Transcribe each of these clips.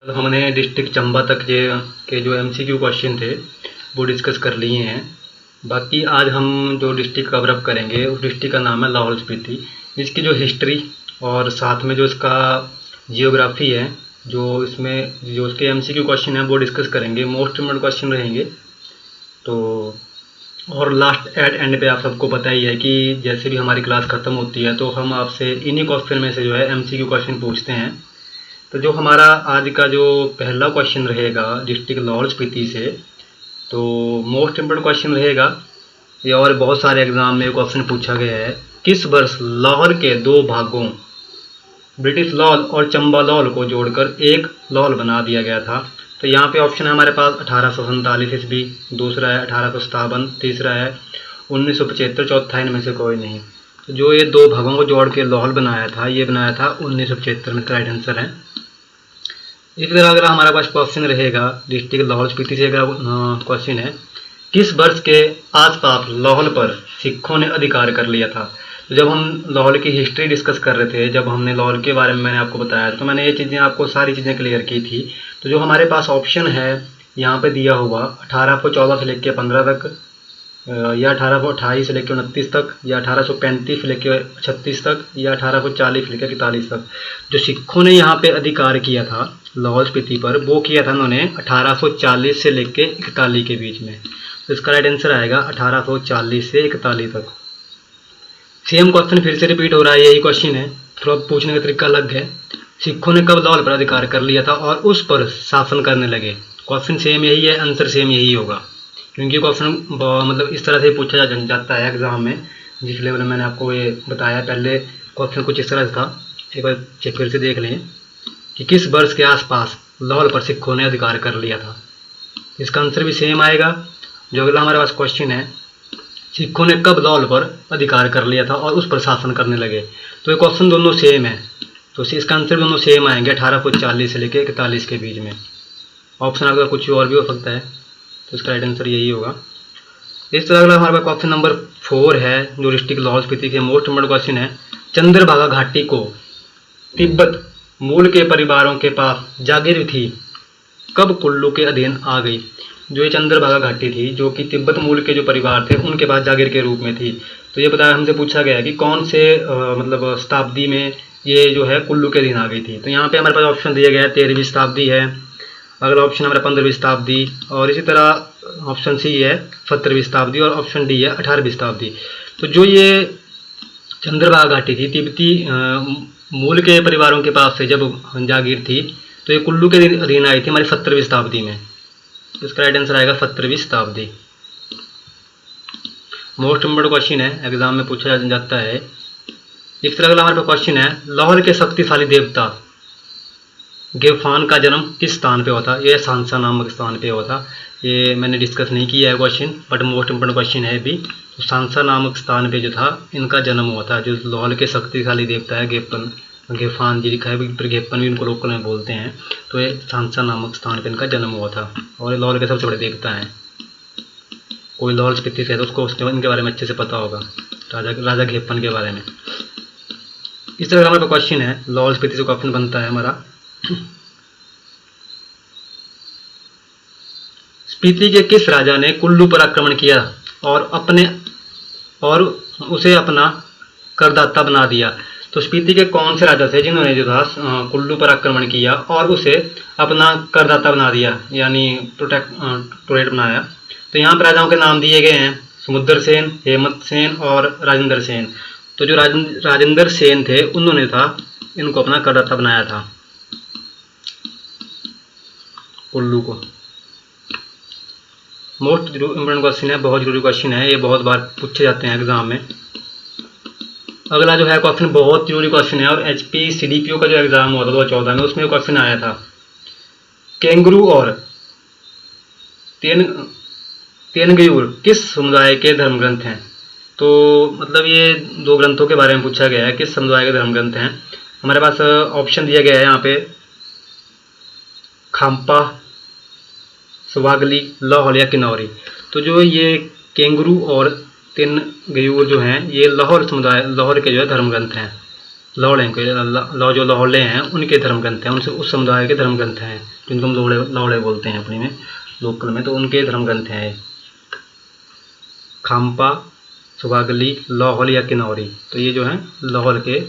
कल हमने डिस्ट्रिक्ट चंबा तक के जो एमसीक्यू क्वेश्चन थे वो डिस्कस कर लिए हैं। बाकी आज हम जो डिस्ट्रिक्ट कवर अप करेंगे उस डिस्ट्रिक्ट का नाम है लाहौल स्पीति। इसकी जो हिस्ट्री और साथ में जो इसका जियोग्राफी है, जो इसमें जो उसके एमसीक्यू क्वेश्चन है वो डिस्कस करेंगे। मोस्ट इम्पोर्टेंट क्वेश्चन रहेंगे। तो और लास्ट एंड पे आप सबको पता ही है कि जैसे भी हमारी क्लास ख़त्म होती है तो हम आपसे इन्हीं क्वेश्चन में से जो है एमसीक्यू क्वेश्चन पूछते हैं। तो जो हमारा आज का जो पहला क्वेश्चन रहेगा डिस्ट्रिक्ट लाहौल स्पीति से, तो मोस्ट इम्पोर्टेंट क्वेश्चन रहेगा ये, और बहुत सारे एग्जाम में क्वेश्चन पूछा गया है। किस वर्ष लाहौर के दो भागों ब्रिटिश लाहौल और चंबा लाहौल को जोड़कर एक लाहौल बना दिया गया था? तो यहाँ पे ऑप्शन है हमारे पास 1847 ईस्वी, दूसरा है 1857, तीसरा है 1975, चौथा है इनमें से कोई नहीं। तो जो ये दो भागों को जोड़ के लाहौल बनाया था, ये बनाया था 1975 में। राइट आंसर है। इसी तरह अगर हमारे पास क्वेश्चन रहेगा डिस्ट्रिक्ट लाहौल स्पीति से, अगर क्वेश्चन है किस वर्ष के आसपास लाहौल पर सिखों ने अधिकार कर लिया था? तो जब हम लाहौल की हिस्ट्री डिस्कस कर रहे थे, जब हमने लाहौल के बारे में मैंने आपको बताया, तो मैंने ये चीज़ें आपको सारी चीज़ें क्लियर की थी। तो जो हमारे पास ऑप्शन है यहाँ पे दिया हुआ 1814 से लेकर 15 तक, या 1828 से लेकर 29 तक, या 1835 से लेकर 36 तक, या 1840 से लेकर 41 तक, जो सिखों ने यहाँ पे अधिकार किया था लाहौल स्पीति पर, वो किया था उन्होंने 1840 से लेकर 41 के बीच में। तो इसका राइट आंसर आएगा 1840 से 41 तक। सेम क्वेश्चन फिर से रिपीट हो रहा है, यही क्वेश्चन है, थोड़ा पूछने का तरीका अलग है। सिखों ने कब लाहौल पर अधिकार कर लिया था और उस पर शासन करने लगे? क्वेश्चन सेम यही है, आंसर सेम यही होगा, क्योंकि क्वेश्चन मतलब इस तरह से पूछा जाता है एग्जाम में। जिस लेवल में मैंने आपको ये बताया, पहले क्वेश्चन कुछ इस तरह से था। एक बार चेक फिर से देख लें कि किस वर्ष के आसपास लाहौल पर सिखों ने अधिकार कर लिया था। इसका आंसर भी सेम आएगा। जो अगला हमारे पास क्वेश्चन है, सिखों ने कब लाहौल पर अधिकार कर लिया था और उस पर शासन करने लगे? तो ये क्वेश्चन दोनों सेम है, तो इसका आंसर दोनों सेम आएंगे 1840 से लेकर 41 के बीच में। ऑप्शन अगर कुछ और भी हो सकता है, तो इसका राइट आंसर यही होगा। इस तरह अगला हमारे पास क्वेश्चन नंबर 4 है, जो डिस्ट्रिक्ट लाहौल स्पीति के मोस्ट इम्पोर्टेंट क्वेश्चन है। चंद्रभागा घाटी को तिब्बत मूल के परिवारों के पास जागीर थी, कब कुल्लू के अधीन आ गई? जो ये चंद्रभागा घाटी थी, जो कि तिब्बत मूल के जो परिवार थे उनके पास जागीर के रूप में थी। तो ये बताया, हमसे पूछा गया है कि कौन से मतलब शताब्दी में ये जो है कुल्लू के अधीन आ गई थी। तो यहाँ पे हमारे पास ऑप्शन दिया गया है 13वीं शताब्दी है, अगला ऑप्शन हमारा 15वीं शताब्दी, और इसी तरह ऑप्शन सी है 17वीं शताब्दी, और ऑप्शन डी है 18वीं शताब्दी। तो जो ये चंद्रभागा घाटी थी, तिब्बती मूल के परिवारों के पास से जब जागीर थी, तो ये कुल्लू के अधीन आई थी हमारी 17वीं शताब्दी में। इसका राइट आंसर आएगा 17वीं शताब्दी। मोस्ट इम्पोर्टेंट क्वेश्चन है, एग्जाम में पूछा जाता है। इस तरह अगला हमारे पास क्वेश्चन है, लाहौर के शक्तिशाली देवता गेफान का जन्म किस स्थान पे हुआ था? यह सांसा नामक स्थान पे हुआ था। ये मैंने डिस्कस नहीं किया है question, but most important question है भी। तो सांसा नामक स्थान पे जो था इनका जन्म हुआ था। जो लाहौर के शक्तिशाली देवता है गेफान जी लिखा है, फिर गेफन भी इनको लोकल में बोलते हैं। तो ये सांसा नामक स्थान पे इनका जन्म हुआ था, और लाहौर के सबसे बड़े देवता हैं। कोई लाहौल स्पीति से है तो उसको इनके बारे में अच्छे से पता होगा, राजा गेफन के बारे में। इस तरह हमारे पास क्वेश्चन है, लाहौल स्पीति से क्वेश्चन बनता है हमारा, स्पीति के किस राजा ने कुल्लू पर आक्रमण किया और उसे अपना करदाता बना दिया? तो स्पीति के कौन से राजा थे जिन्होंने जो था कुल्लू पर आक्रमण किया और उसे अपना करदाता बना दिया, यानी प्रोटेक्ट बनाया? तो यहाँ पर राजाओं के नाम दिए गए हैं, समुद्र सेन, हेमंत सेन और राजेंद्र सेन। तो जो राजेंद्र सेन थे उन्होंने था इनको अपना करदाता बनाया था कुल्लू को। मोस्ट इम्पोर्टेंट क्वेश्चन है, बहुत जरूरी क्वेश्चन है, ये बहुत बार पूछे जाते हैं एग्जाम में। अगला जो है क्वेश्चन बहुत जरूरी क्वेश्चन है, और एचपी सीडीपीओ का जो एग्जाम हुआ था 2014 में, उसमें क्वेश्चन आया था, कैंगरू और तेनगयूर किस समुदाय के धर्म ग्रंथ हैं? तो मतलब ये दो ग्रंथों के बारे में पूछा गया है, किस समुदाय के धर्म ग्रंथ हैं। हमारे पास ऑप्शन दिया गया है यहाँ पे, खाम्पा, स्वागली, लाहौल या किन्नौरी। तो जो ये कैंगरू और तेनगयूर जो हैं, ये लाहौर के जो है धर्म ग्रंथ हैं। लाहौल जो लाहौले हैं उनके धर्म ग्रंथ हैं, उनसे उस समुदाय के धर्म ग्रंथ हैं जिनको हम लाहौले बोलते हैं अपने में लोकल में, तो उनके धर्म ग्रंथ हैं खाम्पा, सुबागली, लाहौल या किन्नौरी। तो ये जो है लाहौल के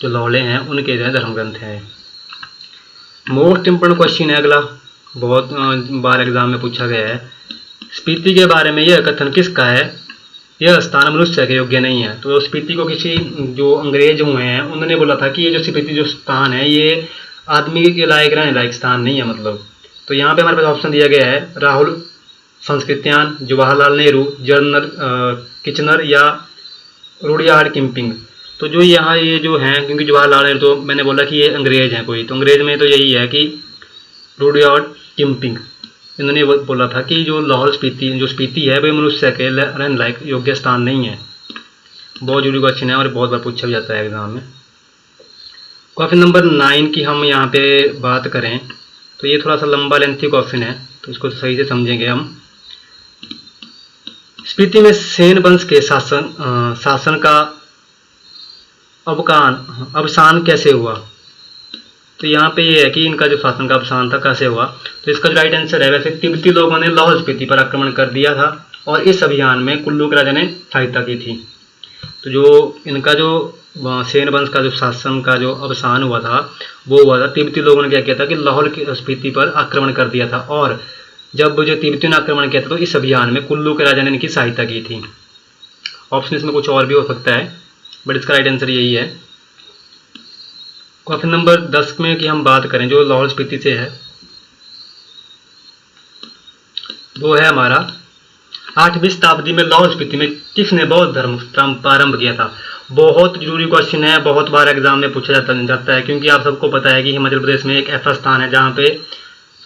जो लाहौले हैं उनके जो है धर्म ग्रंथ हैं। मोस्ट इम्पोर्टेंट क्वेश्चन है अगला, बहुत बार एग्जाम में पूछा गया है। स्पीति के बारे में यह कथन किसका है, यह स्थान मनुष्य के योग्य नहीं है। तो स्पीति को किसी जो अंग्रेज हुए हैं उन्होंने बोला था कि ये जो स्पीति जो स्थान है ये आदमी के लायक रहने लायक स्थान नहीं है मतलब। तो यहाँ पे हमारे पास ऑप्शन दिया गया है राहुल संस्कृत्यान, जवाहरलाल नेहरू, जनरल किचनर या रुडियार्ड किपलिंग। तो जो यहाँ ये जो हैं, क्योंकि जवाहरलाल नेहरू तो मैंने बोला कि ये अंग्रेज हैं कोई, तो अंग्रेज में तो यही है कि रुडियार्ड किपलिंग, इन्होंने बोला था कि जो लाहौल स्पीति जो स्पीति है वह मनुष्य के रहने लायक योग्य स्थान नहीं है। बहुत जरूरी क्वेश्चन है और बहुत बार पूछा भी जाता है एग्जाम में। क्वेश्चन नंबर 9 की हम यहाँ पे बात करें तो ये थोड़ा सा लंबा लेंथी क्वेश्चन है, तो इसको सही से समझेंगे हम। स्पीति में सेन वंश के शासन का अवसान कैसे हुआ। तो यहाँ पे ये है कि इनका जो शासन का अवसान था कैसे हुआ। तो इसका जो राइट आंसर है, वैसे तिब्बती लोगों ने लाहौल स्पीति पर आक्रमण कर दिया था और इस अभियान में कुल्लू के राजा ने सहायता की थी। तो जो इनका जो सेन वंश का जो शासन का जो अवसान हुआ था वो हुआ था, तिब्बती लोगों ने क्या किया था कि लाहौल की स्पीति पर आक्रमण कर दिया था, और जब जो तिब्बतियों ने आक्रमण किया था तो इस अभियान में कुल्लू के राजा ने इनकी सहायता की थी। ऑप्शन इसमें कुछ और भी हो सकता है बट इसका राइट आंसर यही है। क्वेश्चन नंबर 10 में की हम बात करें जो लाहौल स्पीति से है, वो है हमारा 8वीं शताब्दी में लाहौल स्पीति में किसने बौद्ध धर्म प्रारंभ किया था। बहुत जरूरी क्वेश्चन है, बहुत बार एग्जाम में पूछा जाता है, क्योंकि आप सबको पता है कि हिमाचल प्रदेश में एक ऐसा स्थान है जहाँ पे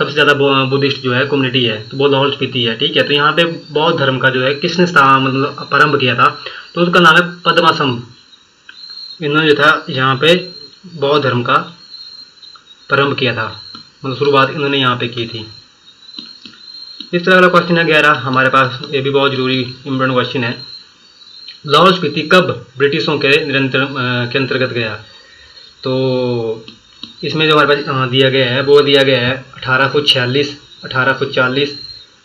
सबसे ज़्यादा बुद्धिस्ट जो है कम्युनिटी है, तो वो लाहौल स्पीति है। ठीक है, तो यहाँ पे बौद्ध धर्म का जो है किसने मतलब प्रारंभ किया था, तो उसका नाम है पद्मासम। इन्होंने जो था यहाँ पे बौद्ध धर्म का प्रारंभ किया था, मतलब शुरुआत इन्होंने यहाँ पे की थी। इस तरह का क्वेश्चन है 11 हमारे पास, ये भी बहुत जरूरी इम्पोर्टेंट क्वेश्चन है। लाहौल स्पीति कब ब्रिटिशों के अंतर्गत गया। तो इसमें जो हमारे पास दिया गया है वो दिया गया है 1846, 1840,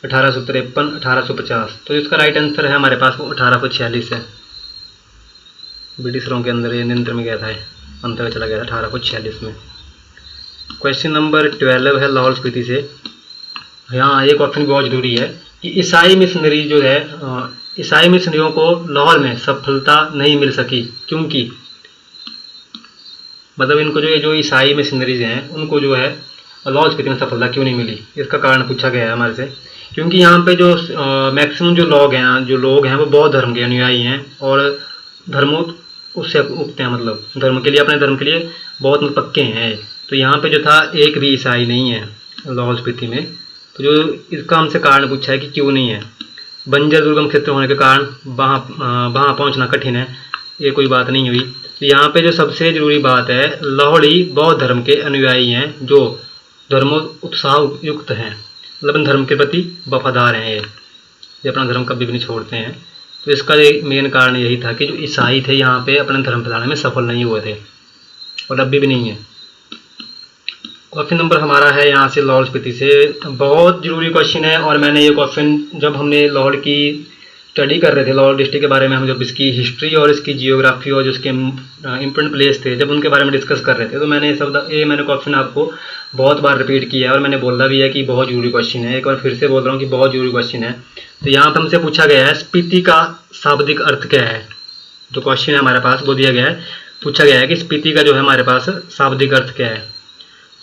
1853, 1850। तो इसका राइट आंसर है हमारे पास वो 1846 है। ब्रिटिशरों के अंदर ये नियंत्रण में गया था, अंतर्गत चला गया था 1846 में। क्वेश्चन नंबर 12 है लाहौल स्पीति से। यहाँ एक क्वेश्चन बहुत जरूरी है कि ईसाई मिशनरी जो है, ईसाई मिशनरियों को लाहौल में सफलता नहीं मिल सकी क्योंकि, मतलब इनको जो ईसाई मिशनरीज हैं उनको जो है लाहौल स्पीति में सफलता क्यों नहीं मिली, इसका कारण पूछा गया है हमारे से। क्योंकि यहाँ पे जो मैक्सिमम जो लोग हैं वो बौद्ध धर्म के अनुयायी हैं और धर्मों उससे उगते हैं, मतलब धर्म के लिए, अपने धर्म के लिए बहुत पक्के हैं। तो यहाँ पे जो था एक भी ईसाई नहीं है लाहौल स्पीति में। तो जो इसका हमसे कारण पूछा है कि क्यों नहीं है, बंजर दुर्गम क्षेत्र होने के कारण वहाँ पहुँचना कठिन है, ये कोई बात नहीं हुई। तो यहाँ पे जो सबसे जरूरी बात है, लाहौली बौद्ध धर्म के अनुयायी हैं जो धर्मोत्साह युक्त हैं, मतलब धर्म के प्रति वफादार हैं, ये अपना धर्म कभी भी नहीं छोड़ते हैं। तो इसका मेन कारण यही था कि जो ईसाई थे यहाँ पे अपने धर्म फैलाने में सफल नहीं हुए थे और अभी भी नहीं है। क्वेश्चन नंबर हमारा है यहाँ से लाहौल स्पीति से, बहुत जरूरी क्वेश्चन है। और मैंने ये क्वेश्चन जब हमने लाहौल की स्टडी कर रहे थे, लाहौल डिस्ट्रिक्ट के बारे में, हम जब इसकी हिस्ट्री और इसकी जियोग्राफी और जो इसके इम्पोर्टेंट प्लेस थे जब उनके बारे में डिस्कस कर रहे थे, तो मैंने मैंने क्वेश्चन आपको बहुत बार रिपीट किया है और मैंने बोला भी है कि बहुत जरूरी क्वेश्चन है। एक बार फिर से बोल रहा हूँ कि बहुत जरूरी क्वेश्चन है। तो यहाँ पर हमसे पूछा गया है स्पीति का शाब्दिक अर्थ क्या है। जो क्वेश्चन है हमारे पास वो दिया गया है, पूछा गया है कि स्पीति का जो है हमारे पास शाब्दिक अर्थ क्या है।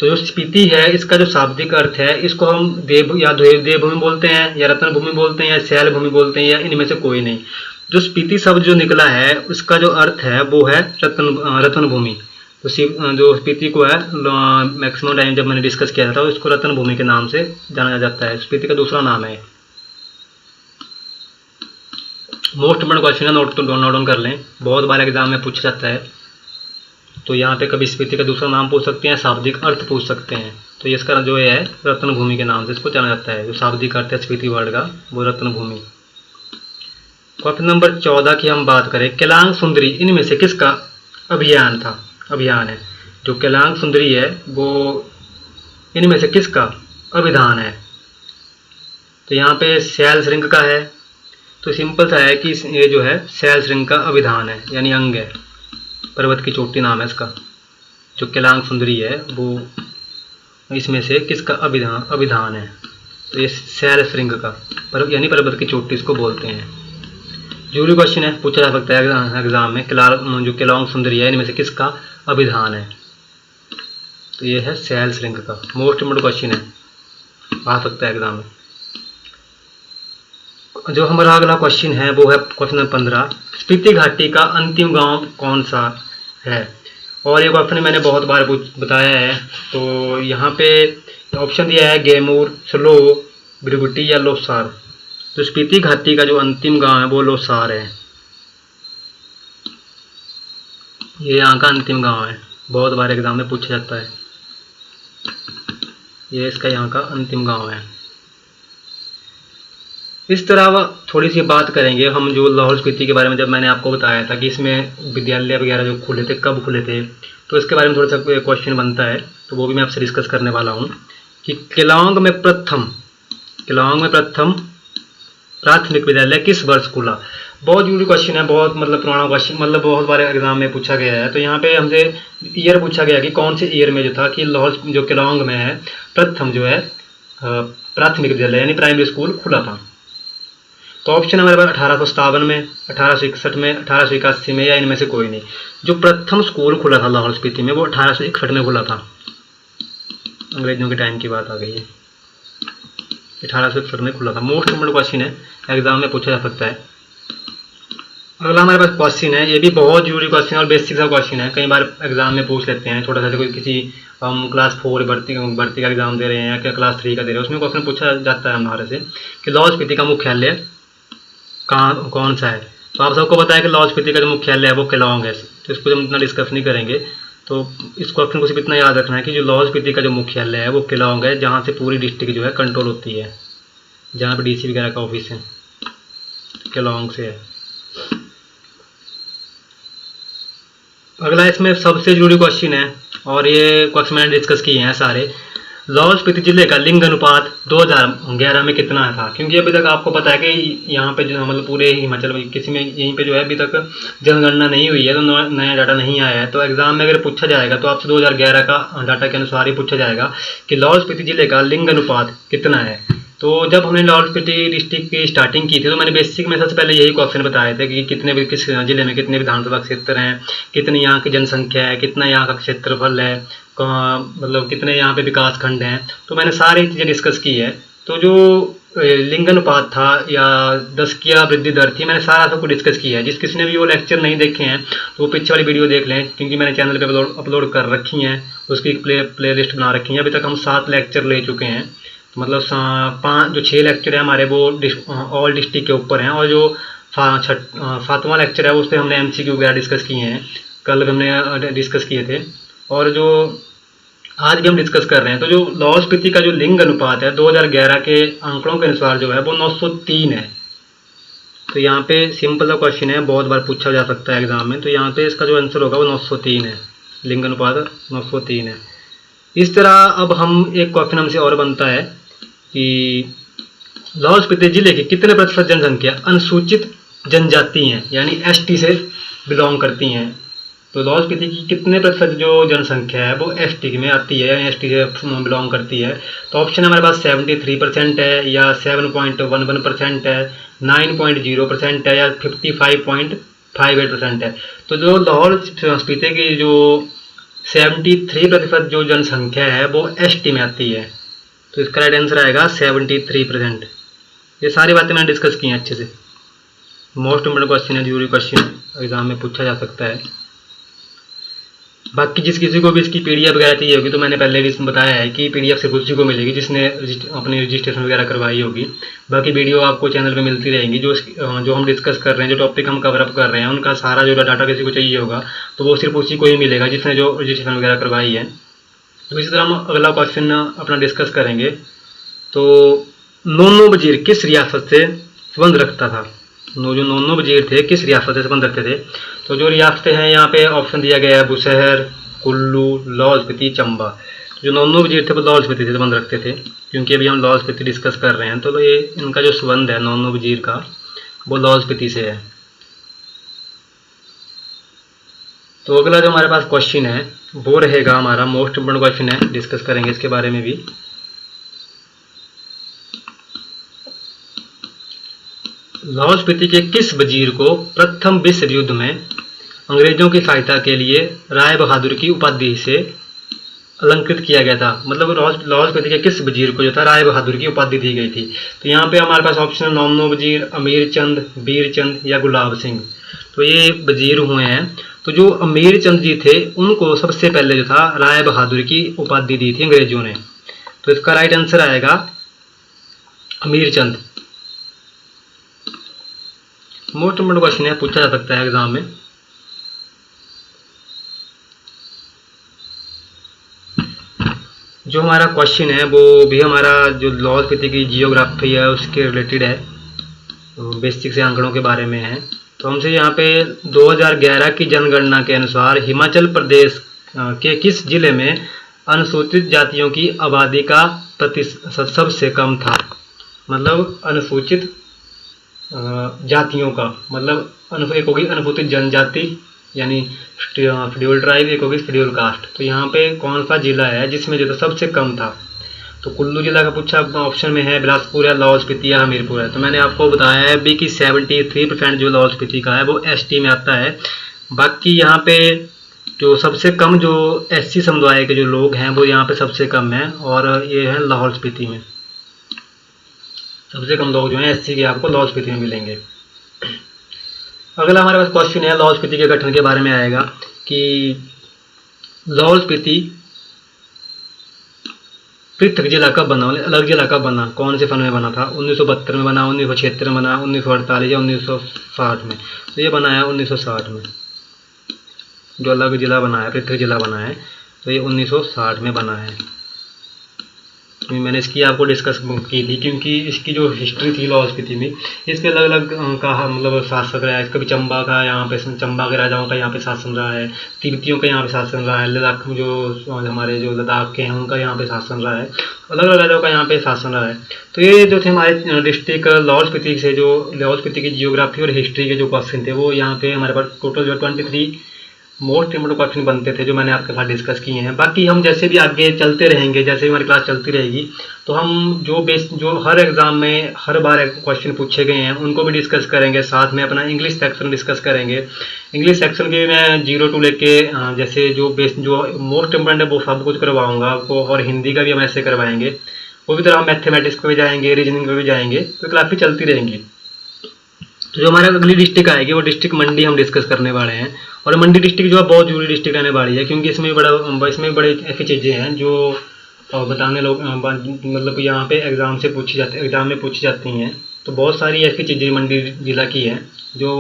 तो जो स्पीति है इसका जो शाब्दिक अर्थ है, इसको हम देवभूमि बोलते हैं या रत्न भूमि बोलते हैं या शैल भूमि बोलते हैं या इनमें से कोई नहीं। जो स्पीति शब्द जो निकला है उसका जो अर्थ है वो है रत्न भूमि। तो जो स्पीति को है मैक्सिमम टाइम जब मैंने डिस्कस किया था इसको रत्न भूमि के नाम से जाना जाता है, स्पीति का दूसरा नाम है। मोस्ट इम्पोर्टेंट क्वेश्चन है, नोट डाउन कर लें, बहुत बार एग्जाम में पूछा जाता है। तो यहाँ पे कभी स्पीति का दूसरा नाम पूछ सकते हैं, शाब्दिक अर्थ पूछ सकते हैं। तो इसका जो है रत्न भूमि के नाम से इसको जाना जाता है। जो शाब्दिक अर्थ है स्पीति वर्ड का वो रत्न भूमि। क्वेश्चन नंबर 14 की हम बात करें, केलांग सुंदरी इनमें से किसका अभियान था। अभियान है। जो केलांग सुंदरी है वो इनमें से किसका अभिधान है? तो यहाँ पे शैल श्रृंग का है, तो सिंपल सा है कि ये जो है शैल श्रृंग का अभिधान है, यानी अंग है। पर्वत की चोटी नाम है इसका। जो केलांग सुंदरी है वो इसमें से किसका अभिधान है? तो ये शैल श्रृंग का यानी पर्वत की चोटी इसको बोलते हैं। जरूरी क्वेश्चन है, पूछा जा सकता है एग्जाम में। जो केलांग सुंदरी है इनमें से किसका अभिधान है? तो ये है शैल श्रृंग का। मोस्ट इम्पोर्टेंट क्वेश्चन है, आ सकता है एग्जाम में। जो हमारा अगला क्वेश्चन है वो है क्वेश्चन नंबर 15। स्पीति घाटी का अंतिम गांव कौन सा है? और ये क्वेश्चन मैंने बहुत बार बताया है। तो यहाँ पे ऑप्शन दिया है गेमूर, स्लो, ब्रिगुटी या लोसार। तो स्पीति घाटी का जो अंतिम गांव है वो लोसार है। ये यहाँ का अंतिम गांव है, बहुत बार एग्जाम में पूछा जाता है। ये इसका यहाँ का अंतिम गांव है। इस तरह थोड़ी सी बात करेंगे हम जो लाहौल स्पीति के बारे में। जब मैंने आपको बताया था कि इसमें विद्यालय वगैरह जो खुले थे, कब खुले थे, तो इसके बारे में थोड़ा सा क्वेश्चन बनता है, तो वो भी मैं आपसे डिस्कस करने वाला हूँ कि केलांग में प्रथम प्राथमिक विद्यालय किस वर्ष खुला। बहुत जरूरी क्वेश्चन है, बहुत पुराना क्वेश्चन, बहुत बार एग्जाम में पूछा गया है। तो यहाँ पे हमसे ईयर पूछा गया कि कौन से ईयर में जो था कि लाहौल जो केलांग में है प्रथम जो है प्राथमिक विद्यालय यानी प्राइमरी स्कूल खुला था। तो ऑप्शन हमारे पास 1857 में, 1861 में, 1881 में या इनमें से कोई नहीं। जो प्रथम स्कूल खुला था लाहौल स्पीति में वो 1861 में खुला था। अंग्रेजों के टाइम की बात आ गई है, 1861 में खुला था। मोस्ट इम्पोर्टेंट क्वेश्चन है, एग्जाम में पूछा जा सकता है। अगला हमारे पास क्वेश्चन है, ये भी बहुत जरूरी क्वेश्चन है और बेसिक सा क्वेश्चन है। कई बार एग्जाम में पूछ लेते हैं, छोटा सा कोई किसी हम क्लास 4 भर्ती का एग्जाम दे रहे हैं या क्लास 3 का दे रहे हैं, उसमें क्वेश्चन पूछा जाता है हमारे से कि लाहौल स्पीति का मुख्यालय कौन सा है। तो आप सबको पता है कि लाहौल स्पीति का जो मुख्यालय है वो केलांग है, तो इसको हम इतना डिस्कस नहीं करेंगे। तो इस क्वेश्चन को सिर्फ इतना याद रखना है कि जो लाहौल स्पीति का जो मुख्यालय है वो केलांग है, जहाँ से पूरी डिस्ट्रिक्ट जो है कंट्रोल होती है, जहाँ पर डीसी वगैरह का ऑफिस है केलांग से है। अगला इसमें सबसे जरूरी क्वेश्चन है और ये क्वेश्चन मैंने डिस्कस किए हैं सारे। लाहौल स्पीति जिले का लिंग अनुपात 2011 में कितना था? क्योंकि अभी तक आपको पता है कि यहाँ पे जो पूरे हिमाचल में किसी में यहीं पे जो है अभी तक जनगणना नहीं हुई है, तो नया डाटा नहीं आया है। तो एग्जाम में अगर पूछा जाएगा तो आपसे 2011 का डाटा के अनुसार ही पूछा जाएगा कि लाहौल स्पीति जिले का लिंग अनुपात कितना है। तो जब हमने लाहौल स्पीति डिस्ट्रिक्ट की स्टार्टिंग की थी तो मैंने बेसिक में सबसे पहले यही क्वेश्चन बताए थे कि किस जिले में कितने विधानसभा क्षेत्र हैं, कितनी यहाँ की जनसंख्या है, कितना यहाँ का क्षेत्रफल है, कितने यहाँ पे विकास खंड हैं। तो मैंने सारी चीज़ें डिस्कस की है। तो जो लिंगानुपात था या 10 की वृद्धि दर थी, मैंने सारा सबको डिस्कस किया है। जिस किसी ने भी वो लेक्चर नहीं देखे हैं तो वो पीछे वाली वीडियो देख लें, क्योंकि मैंने चैनल पे अपलोड कर रखी हैं, उसकी प्ले लिस्ट बना रखी है। अभी तक हम 7 लेक्चर ले चुके हैं। तो 6 लेक्चर है हमारे वो ऑल डिस्ट्रिक्ट के ऊपर हैं, और जो 7वां लेक्चर है उस पर हमने MCQ वगैरह डिस्कस किए हैं, कल हमने डिस्कस किए थे, और जो आज भी हम डिस्कस कर रहे हैं। तो जो लाहौल स्पीति का जो लिंग अनुपात है 2011 के आंकड़ों के अनुसार जो है वो 903 है। तो यहाँ पे सिंपल सा क्वेश्चन है, बहुत बार पूछा जा सकता है एग्जाम में। तो यहाँ पे इसका जो आंसर होगा वो 903 है, लिंग अनुपात 903 है। इस तरह अब हम एक क्वेश्चन हमसे और बनता है कि लाहौल स्पीति जिले की कितने प्रतिशत जनसंख्या अनुसूचित जनजाति हैं यानी ST से बिलोंग करती हैं। तो लाहौल स्पीति की कितने प्रतिशत जो जनसंख्या है वो ST में आती है यानी ST से बिलोंग करती है। तो ऑप्शन हमारे पास 73% है या 7.11% है, 9.0% है या 55.58% है। तो जो लाहौल स्पीति की जो 73% जो जनसंख्या है वो ST में आती है। तो इसका राइट आंसर आएगा 73%। ये सारी बातें मैंने डिस्कस की हैं अच्छे से। मोस्ट इम्पोर्टेंट क्वेश्चन है, जरूरी क्वेश्चन है, एग्जाम में पूछा जा सकता है। बाकी जिस किसी को भी इसकी PDF वगैरह चाहिए होगी तो मैंने पहले भी बताया है कि PDF सिर्फ उसी को मिलेगी जिसने अपनी रजिस्ट्रेशन वगैरह करवाई होगी। बाकी वीडियो आपको चैनल पे मिलती रहेंगी। जो हम डिस्कस कर रहे हैं, जो टॉपिक हम कवर अप कर रहे हैं, उनका सारा जो डाटा किसी को चाहिए होगा तो वो सिर्फ उसी को ही मिलेगा जिसने जो रजिस्ट्रेशन वगैरह करवाई है। तो इसी तरह हम अगला क्वेश्चन अपना डिस्कस करेंगे। तो नोनो वजीर किस रियासत से संबंध रखता था? जो नोनो वजीर थे किस रियासत से संबंध रखते थे? तो जो रियासतें हैं यहाँ पे ऑप्शन दिया गया है बुशहर, कुल्लू, लाहौल स्पीति, चंबा। जो 9 वजीर थे वो लाहौल स्पीति से संबंध रखते थे, क्योंकि अभी हम लाहौल स्पीति डिस्कस कर रहे हैं, तो ये इनका जो संबंध है 9 वजीर का वो लाहौल स्पीति से है। तो अगला जो हमारे पास क्वेश्चन है वो रहेगा हमारा मोस्ट इम्पोर्टेंट क्वेश्चन है, डिस्कस करेंगे इसके बारे में भी। लाहौल स्पीति के किस वजीर को प्रथम विश्व युद्ध में अंग्रेजों की सहायता के लिए राय बहादुर की उपाधि से अलंकृत किया गया था? मतलब लाहौल स्पीति के किस वजीर को जो था राय बहादुर की उपाधि दी गई थी? तो यहाँ पे हमारे पास ऑप्शन 9 वजीर, अमीर चंद, वीर चंद या गुलाब सिंह। तो ये वजीर हुए हैं। तो जो अमीर चंद जी थे उनको सबसे पहले जो था राय बहादुर की उपाधि दी थी अंग्रेजों ने। तो इसका राइट आंसर आएगा अमीर चंद। मोस्ट इम्पोर्टेंट क्वेश्चन है, पूछा जा सकता है एग्जाम में। जो हमारा क्वेश्चन है वो भी हमारा जो लाहौल स्पीति की जियोग्राफी है उसके रिलेटेड है, बेसिक से आंकड़ों के बारे में है। तो हमसे यहाँ पे 2011 की जनगणना के अनुसार हिमाचल प्रदेश के किस जिले में अनुसूचित जातियों की आबादी का प्रतिशत सबसे कम था? मतलब अनुसूचित जातियों का मतलब एक होगी अनुसूचित जनजाति यानी शेड्यूल ट्राइब, एक होगी शेड्यूल कास्ट। तो यहाँ पे कौन सा जिला है जिसमें जो सबसे कम था? तो कुल्लू जिला का पूछा ऑप्शन में है, बिलासपुर या लाहौल स्पीति या हमीरपुर है। तो मैंने आपको बताया है भी कि 73% जो लाहौल स्पीति का है वो एसटी में आता है। बाकी यहाँ पे जो सबसे कम जो एससी समुदाय के जो लोग हैं वो यहाँ पे सबसे कम है, और ये है लाहौल स्पीति में सबसे कम लोग जो हैं एससी के आपको लाहौल स्पीति में मिलेंगे। अगला हमारे पास क्वेश्चन है लाहौल स्पीति के गठन के बारे में आएगा कि लाहौल स्पीति पृथक जिला कब बना, अलग जिला कब बना, कौन से सन में बना था? 1972 में बना, 1976 में बना, 1948 या 1960 में? तो ये बना है 1960 में। जो अलग जिला बना है, पृथक जिला बना है, तो ये 1960 में बना है। मैंने इसकी आपको डिस्कस की थी क्योंकि इसकी जो हिस्ट्री थी लाहौल स्पीति में, इस पे अलग अलग का मतलब शासक रहा है। कभी चंबा का, यहाँ पे चंबा के राजाओं का यहाँ पे शासन रहा है, तिब्बतियों का यहाँ पे शासन रहा है, लद्दाख में जो हमारे जो लद्दाख के हैं उनका यहाँ पे शासन रहा है, अलग अलग राजाओं का यहाँ पे शासन रहा है। तो ये जो थे हमारे डिस्ट्रिक्ट लाहौल स्पीति से जो लाहौल स्पीति की जियोग्राफी और हिस्ट्री के जो क्वेश्चन थे वो यहाँ पे हमारे पास टोटल जो 23 मोस्ट इम्पोर्टेंट क्वेश्चन बनते थे जो मैंने आपके साथ डिस्कस किए हैं। बाकी हम जैसे भी आगे चलते रहेंगे, जैसे भी हमारी क्लास चलती रहेगी, तो हम जो हर एग्जाम में हर बार क्वेश्चन पूछे गए हैं उनको भी डिस्कस करेंगे। साथ में अपना इंग्लिश सेक्शन डिस्कस करेंगे। इंग्लिश सेक्शन के मैं 0 to लेके जैसे जो मोस्ट इम्पोर्टेंट है वो सब कुछ करवाऊँगा आपको, और हिंदी का भी हम ऐसे करवाएंगे। वो भी तरह हम मैथमेटिक्स पे भी जाएंगे, रीजनिंग पे भी जाएंगे, तो क्लासें चलती रहेंगी। तो जो हमारा अगली डिस्ट्रिक्ट आएगी वो डिस्ट्रिक्ट मंडी हम डिस्कस करने वाले हैं। और मंडी डिस्ट्रिक्ट जो है बहुत जरूरी डिस्ट्रिक्ट रहने वाली है, क्योंकि इसमें बड़े ऐसी चीज़ें हैं जो बताने लोग मतलब यहाँ पे एग्जाम में पूछी जाती हैं। तो बहुत सारी ऐसी चीज़ें मंडी जिला की हैं जो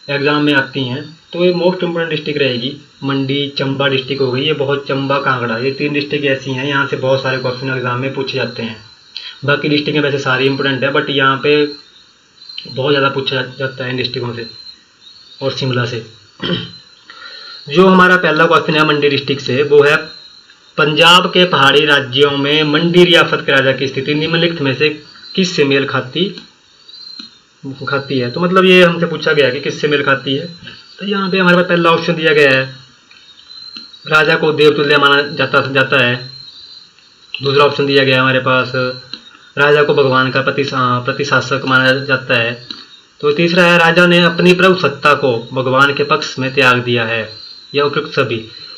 एग्ज़ाम में आती हैं। तो ये मोस्ट इम्पोर्टेंट डिस्ट्रिक्ट रहेगी मंडी। चंबा डिस्ट्रिक्ट हो गई, ये बहुत चंबा कांगड़ा, ये 3 डिस्ट्रिक्ट ऐसी हैं यहाँ से बहुत सारे क्वेश्चन एग्जाम में पूछे जाते हैं। बाकी डिस्ट्रिक्ट वैसे सारी इंपॉर्टेंट है, बट यहाँ पे बहुत ज़्यादा पूछा जाता है इन डिस्ट्रिक्टों से और शिमला से। जो हमारा पहला क्वेश्चन है मंडी डिस्ट्रिक्ट से, वो है पंजाब के पहाड़ी राज्यों में मंडी रियासत के राजा की स्थिति निम्नलिखित में से किस से मेल खाती है? तो मतलब ये हमसे पूछा गया कि किस से मेल खाती है। तो यहाँ पे हमारे पास पहला ऑप्शन दिया गया है, राजा को देवतुल्य माना जाता है। दूसरा ऑप्शन दिया गया है हमारे पास, राजा को भगवान का प्रतिशासक माना जाता है। तो तीसरा है, राजा ने अपनी प्रभु सत्ता को भगवान के पक्ष में त्याग दिया है, या उपयुक्त सभी।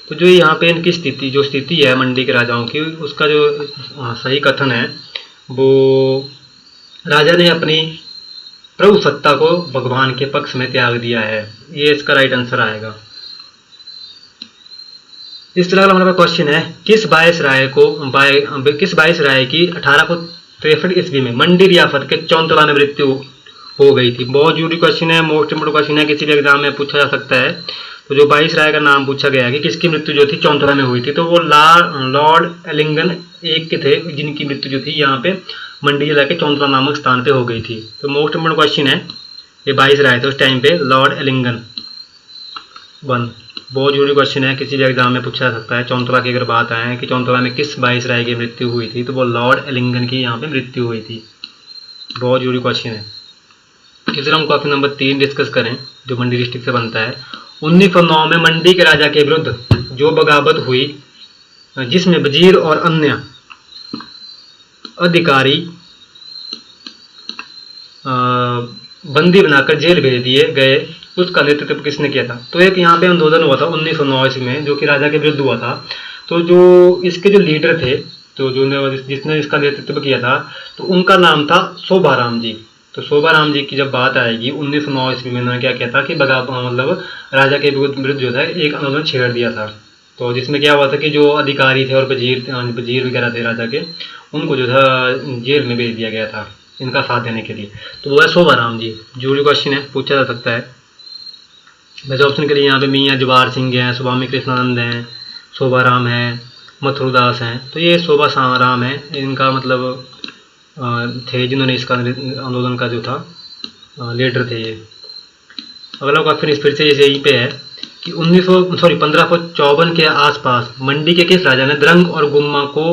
तो जो यहाँ पे इनकी स्थिति है मंडी के राजाओं की, उसका जो सही कथन है वो राजा ने अपनी प्रभु सत्ता को भगवान के पक्ष में त्याग दिया है, ये इसका राइट आंसर आएगा। इस तरह का हमारा क्वेश्चन है, किस बाईस राय की 1863 ईस्वी में मंडी रियासत के चौंतला में मृत्यु हो गई थी? बहुत जरूरी क्वेश्चन है, मोस्ट इम्पोर्टेंट क्वेश्चन है, किसी भी एग्जाम में पूछा जा सकता है। तो जो 22 राय का नाम पूछा गया है कि किसकी मृत्यु जो थी चौंतला में हुई थी, तो वो लॉर्ड एलिंगन एक के थे जिनकी मृत्यु जो थी यहाँ पे मंडी जिला के चौंतला नामक स्थान पे हो गई थी। तो मोस्ट इम्पोर्टेंट क्वेश्चन है, ये 22 राय थे उस टाइम पे, लॉर्ड एलिंगन 1 बहुत जरूरी क्वेश्चन है, किसी भी एग्जाम में पूछा जा सकता है। चौंतला की अगर बात आए कि चौंतला में किस वाइसराय की मृत्यु हुई थी, तो वो लॉर्ड एलिंगन की यहाँ पे मृत्यु हुई थी। बहुत जरूरी क्वेश्चन है। इस तरह हम क्वेश्चन नंबर 3 डिस्कस करें, जो मंडी डिस्ट्रिक्ट से बनता है। 1909 में मंडी के राजा के विरुद्ध जो बगावत हुई, जिसमें वजीर और अन्य अधिकारी बंदी बनाकर जेल भेज दिए गए, उसका नेतृत्व किसने किया था? तो एक यहाँ पे आंदोलन हुआ था 1909 ईस्वी में, जो कि राजा के विरुद्ध हुआ था। तो जो इसके जो लीडर थे, तो जिसने इसका नेतृत्व किया था, तो उनका नाम था शोभाराम जी। तो शोभाराम जी की जब बात आएगी 1909 ईस्वी में, उन्होंने क्या किया था कि मतलब राजा के विरुद्ध जो था एक आंदोलन छेड़ दिया था। तो जिसमें क्या हुआ था कि जो अधिकारी थे और वजीर वगैरह थे राजा के, उनको जो था जेल में भेज दिया गया था इनका साथ देने के लिए। तो वो है शोभाराम जी। जरूरी क्वेश्चन है, पूछा जा सकता है। वैसे ऑप्शन के लिए यहाँ पे मियाँ जवाहर सिंह हैं, स्वामी कृष्णानंद हैं, शोभाराम हैं, मथुरदास हैं। तो ये शोभाराम है, इनका मतलब थे जिन्होंने इसका आंदोलन का जो था लीडर थे ये। अगला क्वेश्चन फिर से जैसे यहीं पे है कि 1554 के आसपास मंडी के किस राजा ने द्रंग और गुम्मा को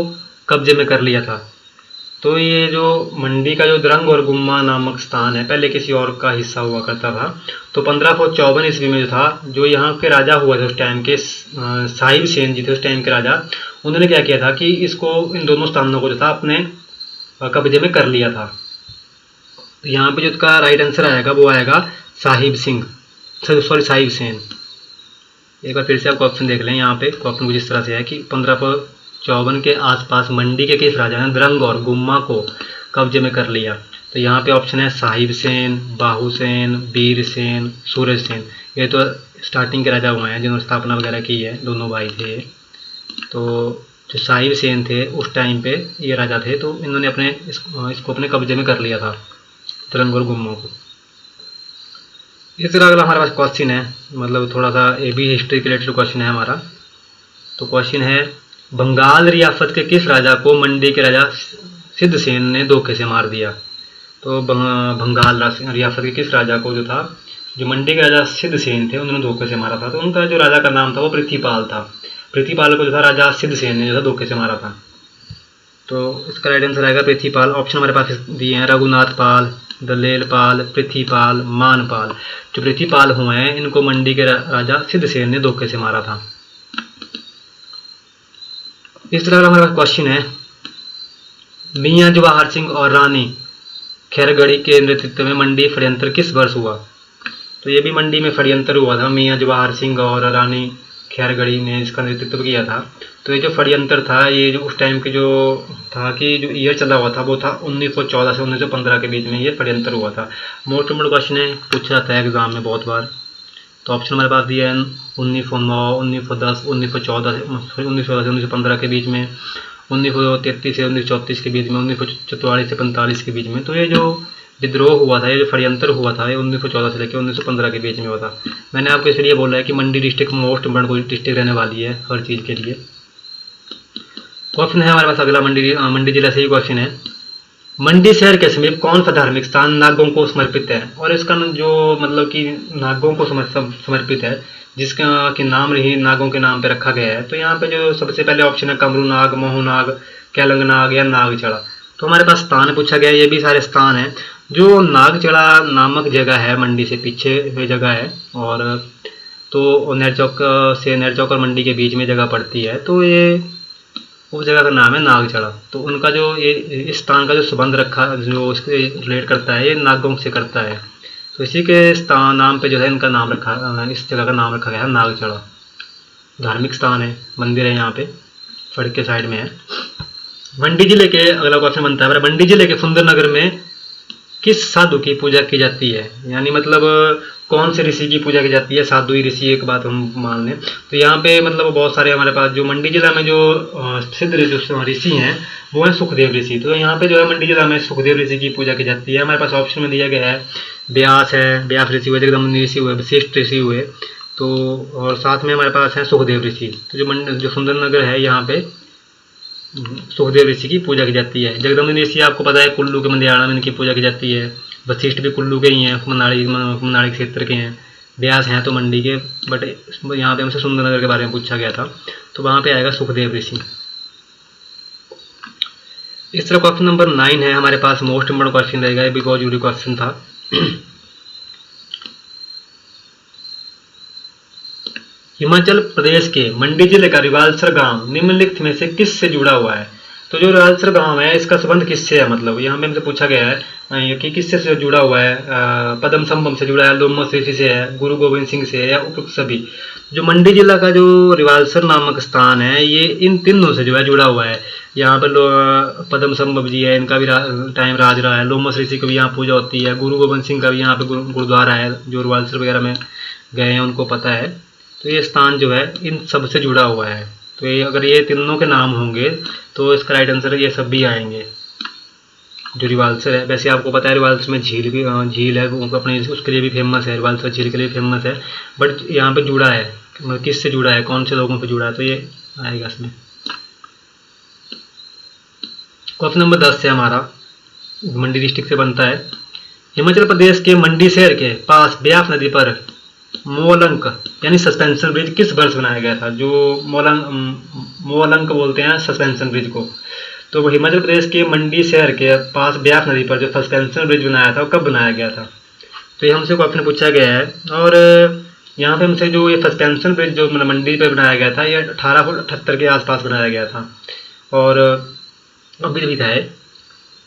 कब्जे में कर लिया था? तो ये जो मंडी का जो द्रंग और गुम्मा नामक स्थान है, पहले किसी और का हिस्सा हुआ करता था। तो 1554 ईस्वी में जो था, जो यहाँ के राजा हुआ थे उस टाइम के, साहिब सेन जी थे उस टाइम के राजा, उन्होंने क्या किया था कि इसको, इन दोनों स्थानों को जो था अपने कब्जे में कर लिया था। तो यहाँ पे जो इसका राइट आंसर आएगा वो आएगा साहिब सेन। एक बार फिर से आप क्वेश्चन देख लें। यहाँ पे क्वेश्चन कुछ इस तरह से है कि 1554 के आसपास मंडी के किस राजा ने द्रंग और गुम्मा को कब्जे में कर लिया? तो यहाँ पे ऑप्शन है साहिब सेन, बाहू सेन, वीर सेन, सूरज सेन। ये तो स्टार्टिंग के राजा हुए हैं जिन्होंने स्थापना वगैरह की है, दोनों भाई थे। तो जो साहिब सेन थे उस टाइम पे ये राजा थे, तो इन्होंने अपने इसको अपने कब्जे में कर लिया था, द्रंग और गुम्मा को। इस तरह अगला हमारे पास क्वेश्चन है, मतलब थोड़ा सा ये भी हिस्ट्री के रिलेटेड क्वेश्चन है हमारा। तो क्वेश्चन है, बंगाल रियासत के किस राजा को मंडी के राजा सिद्धसेन ने धोखे से मार दिया? तो बंगाल रियासत के किस राजा को जो था, जो मंडी के राजा सिद्धसेन थे, उन्होंने धोखे से मारा था। तो उनका जो राजा का नाम था वो पृथ्वीपाल था। पृथ्वीपाल को जो था राजा सिद्धसेन ने जो था धोखे से मारा था। तो इसका राइट आंसर आएगा पृथ्वीपाल। ऑप्शन हमारे पास दिए हैं रघुनाथ पाल, दलेलपाल, पृथ्वीपाल, मानपाल। जो पृथ्वीपाल हुए हैं इनको मंडी के राजा सिद्धसेन ने धोखे से मारा था। इस तरह का हमारे पास क्वेश्चन है, मियाँ जवाहर सिंह और रानी खैरगढ़ी के नेतृत्व में मंडी षड्यंत्र किस वर्ष हुआ? तो ये भी मंडी में षड्यंत्र हुआ था। मियाँ जवाहर सिंह और रानी खैरगढ़ी ने इसका नेतृत्व किया था। तो ये जो षड्यंत्र था, ये जो उस टाइम के जो था कि जो ईयर चला हुआ था वो था 1914 से 1915 के बीच में ये षड्यंत्र हुआ था। मोस्ट इम्पोर्टेंट क्वेश्चन है, पूछा जाता है एग्जाम में बहुत बार। तो ऑप्शन हमारे पास दिया है 1909, 1910, 1914 से 1915 के बीच में, 1933 से 1934 के बीच में, 1944 से 45 के बीच में। तो ये जो विद्रोह हुआ था, ये जो षड्यंत्र हुआ था, ये 1914 से लेकर 1915 के बीच में हुआ था। मैंने आपको इसलिए बोला है कि मंडी डिस्ट्रिक्ट मोस्ट इम्पोर्टेंट डिस्ट्रिक्ट रहने वाली है हर चीज़ के लिए। क्वेश्चन है हमारे पास अगला मंडी जिला से ही क्वेश्चन है, मंडी शहर के समीप कौन सा धार्मिक स्थान नागों को समर्पित है? और इसका जो मतलब कि नागों को समर्पित है, जिसका कि नाम ही नागों के नाम पे रखा गया है। तो यहाँ पे जो सबसे पहले ऑप्शन है कमरू नाग, मोहू नाग, कैलंग नाग या नागचड़ा। तो हमारे पास स्थान पूछा गया है, ये भी सारे स्थान हैं। जो नागचड़ा नामक जगह है मंडी से पीछे हुई जगह है, और तो नैरचौक और मंडी के बीच में जगह पड़ती है। तो ये उस जगह का नाम है नागचड़ा। तो उनका जो ये इस स्थान का जो संबंध रखा, जो इसके रिलेट करता है, ये नागों से करता है। तो इसी के स्थान नाम पे जो है इनका नाम रखा, इस जगह का नाम रखा गया है नागचड़ा। धार्मिक स्थान है, मंदिर है, यहाँ पे सड़क के साइड में है। मंडी जिले के अगला क्वेश्चन बनता है, मंडी जिले के सुंदरनगर में किस साधु की पूजा की जाती है? यानी मतलब कौन से ऋषि की पूजा की जाती है? साधु ही ऋषि, एक बात हम मान लें। तो यहाँ पे मतलब बहुत सारे हमारे पास जो मंडी जिला में जो सिद्ध जो ऋषि हैं वो है सुखदेव ऋषि। तो यहाँ पे जो है मंडी जिला में सुखदेव ऋषि की पूजा की जाती है। हमारे पास ऑप्शन में दिया गया है व्यास ऋषि हुए, जगदम्बिनी ऋषि हुए, वशिष्ठ ऋषि हुए, तो और साथ में हमारे पास है सुखदेव ऋषि। तो जो सुंदरनगर है यहाँ पे सुखदेव ऋषि की पूजा की जाती है। जगदम्बिनी ऋषि आपको पता है कुल्लू के मंदियाड़ा में इनकी पूजा की जाती है। वशिष्ठ भी कुल्लू के ही हैं, मनाड़ी क्षेत्र के हैं। व्यास हैं तो मंडी के, बट यहाँ पे हमसे सुंदरनगर के बारे में पूछा गया था, तो वहाँ पे आएगा सुखदेव ऋषि। इस तरह क्वेश्चन नंबर 9 है हमारे पास, मोस्ट इम्पोर्टेंट क्वेश्चन रहेगा, बिकॉज यूरी क्वेश्चन था। हिमाचल प्रदेश के मंडी जिले का रिवाल्सर गांव निम्नलिखित में से किससे जुड़ा हुआ है? तो जो रिवाल्सर गांव है इसका संबंध किससे है, मतलब यहाँ पे हमसे पूछा गया है कि किससे से जुड़ा हुआ है। पद्म संभव से जुड़ा है, लोमस ऋषि से है, गुरु गोविंद सिंह से है, या उपयुक्त सभी। जो मंडी जिला का जो रिवाल्सर नामक स्थान है ये इन तीनों से जो है जुड़ा हुआ है। यहाँ पर पद्म संभव जी है, इनका भी टाइम राज रहा है, लोमस ऋषि की भी यहाँ पूजा होती है, गुरु गोविंद सिंह का भी यहाँ पे गुरुद्वारा है, जो रिवाल्सर वगैरह में गए हैं उनको पता है। तो ये स्थान जो है इन सब से जुड़ा हुआ है। तो ये अगर ये तीनों के नाम होंगे तो इसका राइट आंसर ये सब भी आएंगे। जो रिवाल्सर है, वैसे आपको पता है रिवाल्सर में झील है, वो अपने उसके लिए भी फेमस है, रिवाल्सर झील के लिए फेमस है, बट यहाँ पे जुड़ा है, मतलब किससे जुड़ा है, कौन से लोगों पे जुड़ा है, तो ये आएगा इसमें। क्वेश्चन नंबर 10 से हमारा मंडी डिस्ट्रिक्ट से बनता है। हिमाचल प्रदेश के मंडी शहर के पास ब्यास नदी पर मोलंक यानी सस्पेंशन ब्रिज किस वर्ष बनाया गया था? जो मोलंक बोलते हैं सस्पेंशन ब्रिज को। तो वो हिमाचल प्रदेश के मंडी शहर के पास ब्यास नदी पर जो सस्पेंशन ब्रिज बनाया था वो कब बनाया गया था? तो ये हमसे क्वेश्चन पूछा गया है, और यहाँ पे हमसे जो ये सस्पेंशन ब्रिज जो मंडी पे बनाया गया था ये 1878 के आसपास बनाया गया था, और अभी भी है।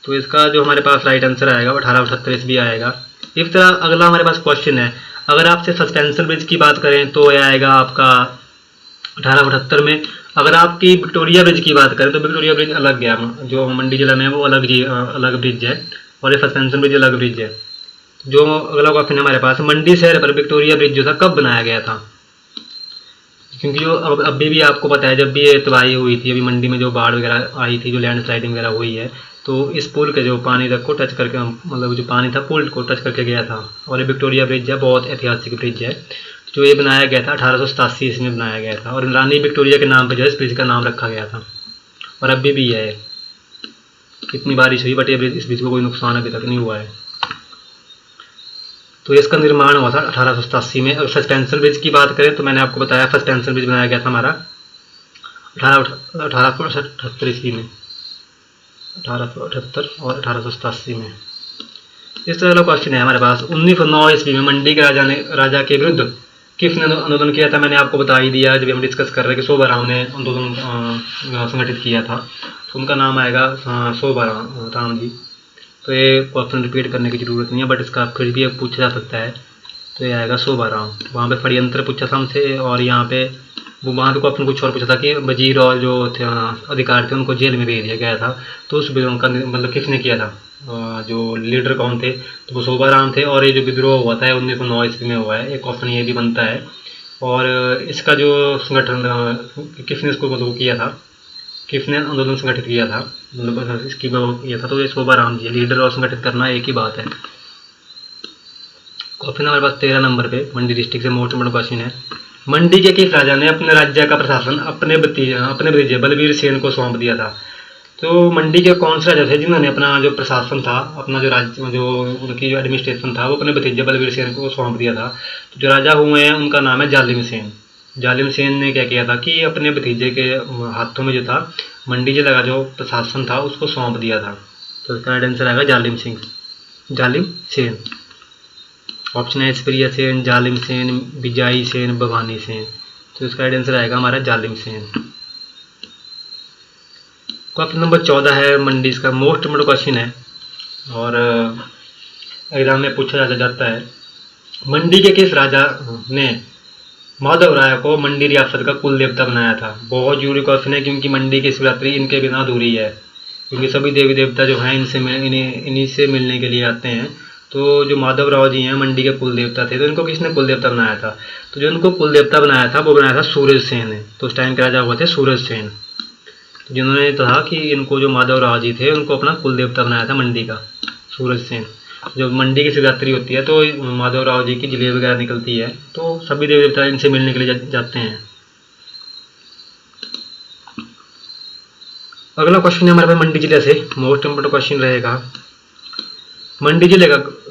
तो इसका जो हमारे पास राइट आंसर आएगा वो 1878 भी आएगा। इस तरह अगला हमारे पास क्वेश्चन है, अगर आपसे सस्पेंशन ब्रिज की बात करें तो यह आएगा आपका 1878 में। अगर आपकी विक्टोरिया ब्रिज की बात करें तो विक्टोरिया ब्रिज अलग गया, जो मंडी जिला में है वो अलग ब्रिज है, और ये सस्पेंशन ब्रिज अलग ब्रिज है। जो अगला क्वेश्चन है हमारे पास, मंडी शहर पर विक्टोरिया ब्रिज जो था कब बनाया गया था? क्योंकि जो अभी भी आपको पता है जब भी ये तबाही हुई थी, अभी मंडी में जो बाढ़ वगैरह आई थी, जो लैंड स्लाइडिंग वगैरह हुई है, तो इस पुल के जो पानी तक को टच करके, मतलब जो पानी था पुल को टच करके गया था। और ये विक्टोरिया ब्रिज है, बहुत ऐतिहासिक ब्रिज है, जो ये बनाया गया था 1887 ईस्वी में बनाया गया था, और रानी विक्टोरिया के नाम पर जो है इस ब्रिज का नाम रखा गया था, और अभी भी है। कितनी बारिश हुई बट ये ब्रिज, इस ब्रिज को कोई नुकसान अभी तक नहीं हुआ है। तो इसका निर्माण हुआ था 1887 में। और सस्पेंशन ब्रिज की बात करें तो मैंने आपको बताया सस्पेंशन ब्रिज बनाया गया था हमारा 1878 ईस्वी में, 1878 और 1887 में। इस तरह का क्वेश्चन है हमारे पास, 1909 ईस्वी में मंडी के राजा के विरुद्ध किसने आंदोलन किया था? मैंने आपको बता ही दिया जब हम डिस्कस कर रहे कि शोभाराम ने आंदोलन संगठित किया था, तो उनका नाम आएगा शोभाराम जी। तो ये क्वेश्चन रिपीट करने की जरूरत नहीं है, बट इसका फिर भी पूछा जा सकता है, तो ये आएगा शोभाराम। वहाँ पे षड्यंत्र पूछा था हमसे, और यहाँ पे वो वहाँ पे क्वेश्चन कुछ और पूछा था कि वजीर और जो थे अधिकारी थे उनको जेल में भेज दिया गया था, तो उस विद्रोह का मतलब किसने किया था, जो लीडर कौन थे? तो वो शोभाराम थे। और ये जो विद्रोह हुआ था 1909 ईस्वी में हुआ है, एक क्वेश्चन ये भी बनता है। और इसका जो संगठन किसने इसको मतलब किया था, किसने आंदोलन संगठित किया था, मतलब इसकी किया था, तो ये शोभाराम जी। लीडर और संगठित करना एक ही बात है। क्वेश्चन हमारे पास 13 नंबर पे मंडी डिस्ट्रिक्ट से मोस्ट इम्पोर्टेंट क्वेश्चन है, मंडी के किस राजा ने अपने राज्य का प्रशासन अपने भतीजे बलबीर सेन को सौंप दिया था? तो मंडी के कौन से राजा थे जिन्होंने अपना जो प्रशासन था, अपना जो राज्य जो उनकी जो एडमिनिस्ट्रेशन था वो अपने भतीजे बलबीर सेन को सौंप दिया था? तो जो राजा हुए हैं उनका नाम है जालिम सेन। जालिम सेन ने क्या किया था कि अपने भतीजे के हाथों में जो था मंडी जिला का जो प्रशासन था उसको सौंप दिया था। तो इसका राइट आंसर आएगा जालिम सेन। ऑप्शन है स्प्रिया सेन, जालिम सेन, बिजाई सेन, भवानी सेन। तो इसका राइट आंसर आएगा हमारा जालिम सेन। क्वेश्चन नंबर 14 है मंडी, इसका मोस्ट इम्पोर्टेंट क्वेश्चन है और एग्जाम में पूछा जाता है, मंडी के किस राजा ने माधव राय को मंडी रियासत का कुल देवता बनाया था? बहुत जरूरी क्वेश्चन है क्योंकि मंडी की शिवरात्रि इनके बिना अधूरी है, क्योंकि सभी देवी देवता जो हैं इन्हीं से मिलने के लिए आते हैं। तो जो माधव राव जी हैं मंडी के कुल देवता थे, तो इनको किसने कुल देवता बनाया था? तो जो इनको कुल देवता बनाया था वो बनाया था सूरज सेन ने। तो उस टाइम के राजा हुए थे सूरज सेन, तो जिन्होंने कहा कि इनको जो माधव राव जी थे उनको अपना कुल देवता बनाया था मंडी का सूरज सेन। जब मंडी की शिवरात्रि होती है तो माधव राव जी की जलेबी वगैरह निकलती है, तो सभी देवी देवता इनसे मिलने के लिए जाते हैं। अगला क्वेश्चन है हमारे पास मंडी जिले से, मोस्ट इम्पोर्टेंट क्वेश्चन रहेगा। मंडी जिले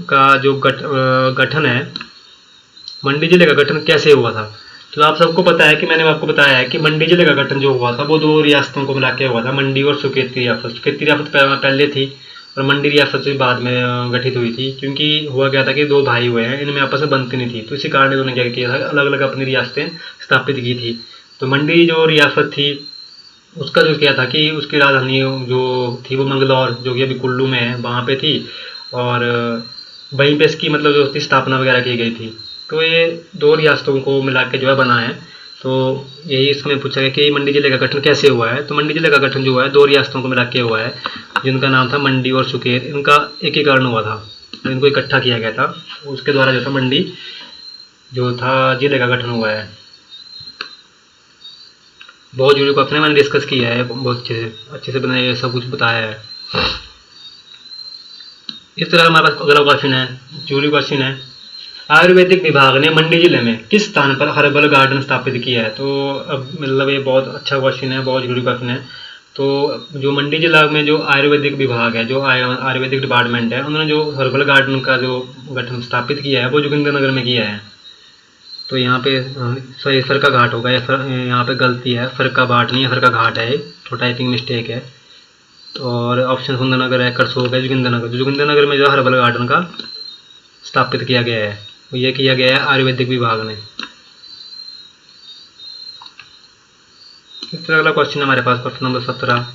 का जो गठन है मंडी जिले का गठन कैसे हुआ था। तो आप सबको पता है कि मैंने आपको बताया है कि मंडी जिले का गठन जो हुआ था वो दो रियासतों को मिला के हुआ था, मंडी और सुकेती रियासत। सुकेती रियासत पहले थी और मंडी रियासत भी बाद में गठित हुई थी, क्योंकि हुआ क्या था कि दो भाई हुए हैं, इनमें आपस में बनती नहीं थी, तो इसी कारण उन्होंने क्या किया था, अलग अलग अपनी रियासतें स्थापित की थी। तो मंडी जो रियासत थी उसका जो किया था कि उसकी राजधानी जो थी वो मंगलौर, जो कि अभी कुल्लू में है, वहाँ पे थी, और वहीं पे इसकी मतलब जो थी स्थापना वगैरह की गई थी। तो ये दो रियासतों को मिला के जो है बना है। तो यही इसमें पूछा गया कि मंडी जिले का गठन कैसे हुआ है। तो मंडी जिले का गठन जो हुआ है दो रियासतों को मिला के हुआ है, जिनका नाम था मंडी और सुकेत। इनका एकीकरण हुआ था, इनको इकट्ठा किया गया था, उसके द्वारा जो था मंडी जो था जिले का गठन हुआ है। बहुत जरूरी क्वेश्चन है, मैंने डिस्कस किया है, बहुत अच्छे से बनाया, सब कुछ बताया है। इस तरह हमारे पास अगला क्वेश्चन है, जरूरी क्वेश्चन है, आयुर्वेदिक विभाग ने मंडी जिले में किस स्थान पर हर्बल गार्डन स्थापित किया है। तो अब मतलब ये बहुत अच्छा क्वेश्चन है, बहुत जरूरी क्वेश्चन है। तो जो मंडी जिला में जो आयुर्वेदिक विभाग है, जो आयुर्वेदिक डिपार्टमेंट है, उन्होंने जो हर्बल गार्डन का जो गठन स्थापित किया है वो जोगिंद्रनगर में किया है। तो यहाँ पे सही फर का घाट होगा, यहाँ पे गलती है, फर का बाट नहीं है, फर का घाट है, तो टाइपिंग मिस्टेक है। और ऑप्शन सुंदरनगर है, करसोग है, जोगिंद्रनगर। जोगिंद्रनगर में जो हर्बल गार्डन का स्थापित किया गया है वो ये किया गया है आयुर्वेदिक विभाग ने। इस तरह अगला क्वेश्चन हमारे पास क्वेश्चन नंबर 17,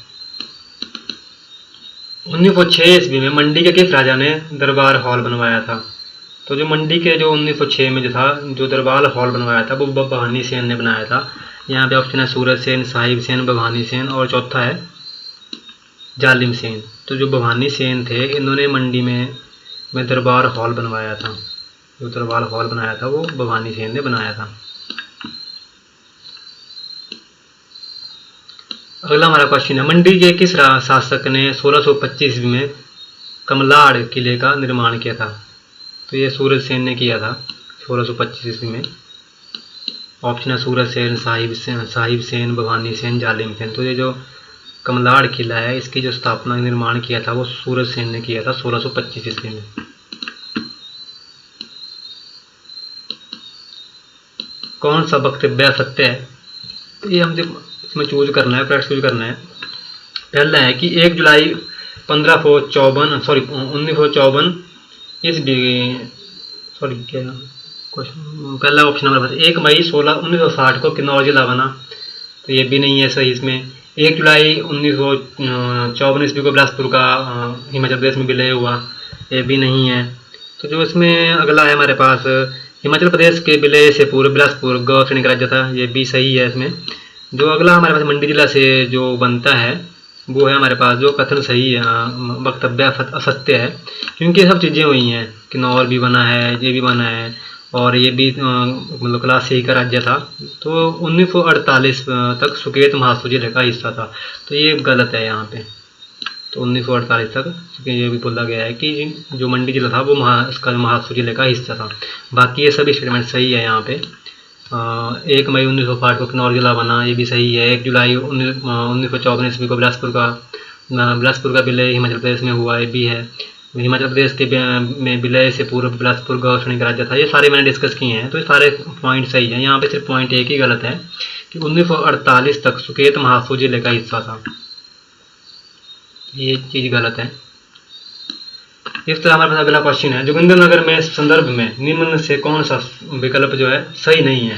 1906 ईस्वी में मंडी के किस राजा ने दरबार हॉल बनवाया था। तो जो मंडी के जो 1906 में जो था जो दरबार हॉल बनवाया था वो भवानी सेन ने बनाया था। यहाँ पे ऑप्शन है सूरज सेन, साहिब सेन, भवानी सेन, और चौथा है जालिम सेन। तो जो भवानी सेन थे इन्होंने मंडी में दरबार हॉल बनवाया था। जो दरबार हॉल बनाया था वो भवानी सेन ने बनाया था। अगला हमारा क्वेश्चन है, मंडी के किस शासक ने 1625 में कमलाड़ किले का निर्माण किया था। तो ये सूरज सेन ने किया था 1625 ईस्वी में। ऑप्शन है सूरज सेन, साहिब सेन, भवानी सेन, जालिम सेन। तो ये जो कमलाड़ किला है इसकी जो स्थापना निर्माण किया था वो सूरज सेन ने किया था 1625 ईस्वी में। कौन सा वक्तव्य सत्य है। तो ये हमसे इसमें चूज करना है, प्रश्न चूज करना है। पहला है कि 1 जुलाई 1954 ईस्वी, सॉरी क्या क्वेश्चन, पहला ऑप्शन हमारे पास 1 मई 1960 को किन्नौर जिला बना। तो ये भी नहीं है सही इसमें। 1 जुलाई 1954 ईस्वी को बिलासपुर का हिमाचल प्रदेश में विलय हुआ, ये भी नहीं है। तो जो इसमें अगला है हमारे पास, हिमाचल प्रदेश के विलय से पूर्व बिलासपुर गौ श्रेणी का राज्य था, ये भी सही है इसमें। जो अगला हमारे पास मंडी जिला से जो बनता है वो है हमारे पास जो कथन सही है, वक्तव्य असत्य है, क्योंकि ये सब चीज़ें हुई हैं, किन्नौर भी बना है, ये भी बना है, और ये भी मतलब क्लास 6 का राज्य था। तो 1948 तक सुकेत महासू जिले का हिस्सा था। तो ये गलत है यहाँ पे। तो 1948 तक ये भी बोला गया है कि जो मंडी जिला था वो इसका महासू जिले का हिस्सा था। बाकी ये सभी स्टेटमेंट सही है यहाँ पे। 1 मई 1960 को किन्नौर जिला बना, ये भी सही है। 1 जुलाई 1954 ईस्वी को बिलासपुर का विलय हिमाचल प्रदेश में हुआ, ये भी है। हिमाचल प्रदेश के में विलय से पूर्व बिलासपुर गौ श्रेणी का राज्य था। ये सारे मैंने डिस्कस किए हैं, तो ये सारे पॉइंट सही हैं। यहाँ पे सिर्फ पॉइंट एक ही गलत है कि 1948 तक सुकेत महासू जिले का हिस्सा था, ये चीज़ गलत है। इस तरह हमारे पास अगला क्वेश्चन है, जोगिंद्रनगर में संदर्भ में निम्न से कौन सा विकल्प जो है सही नहीं है।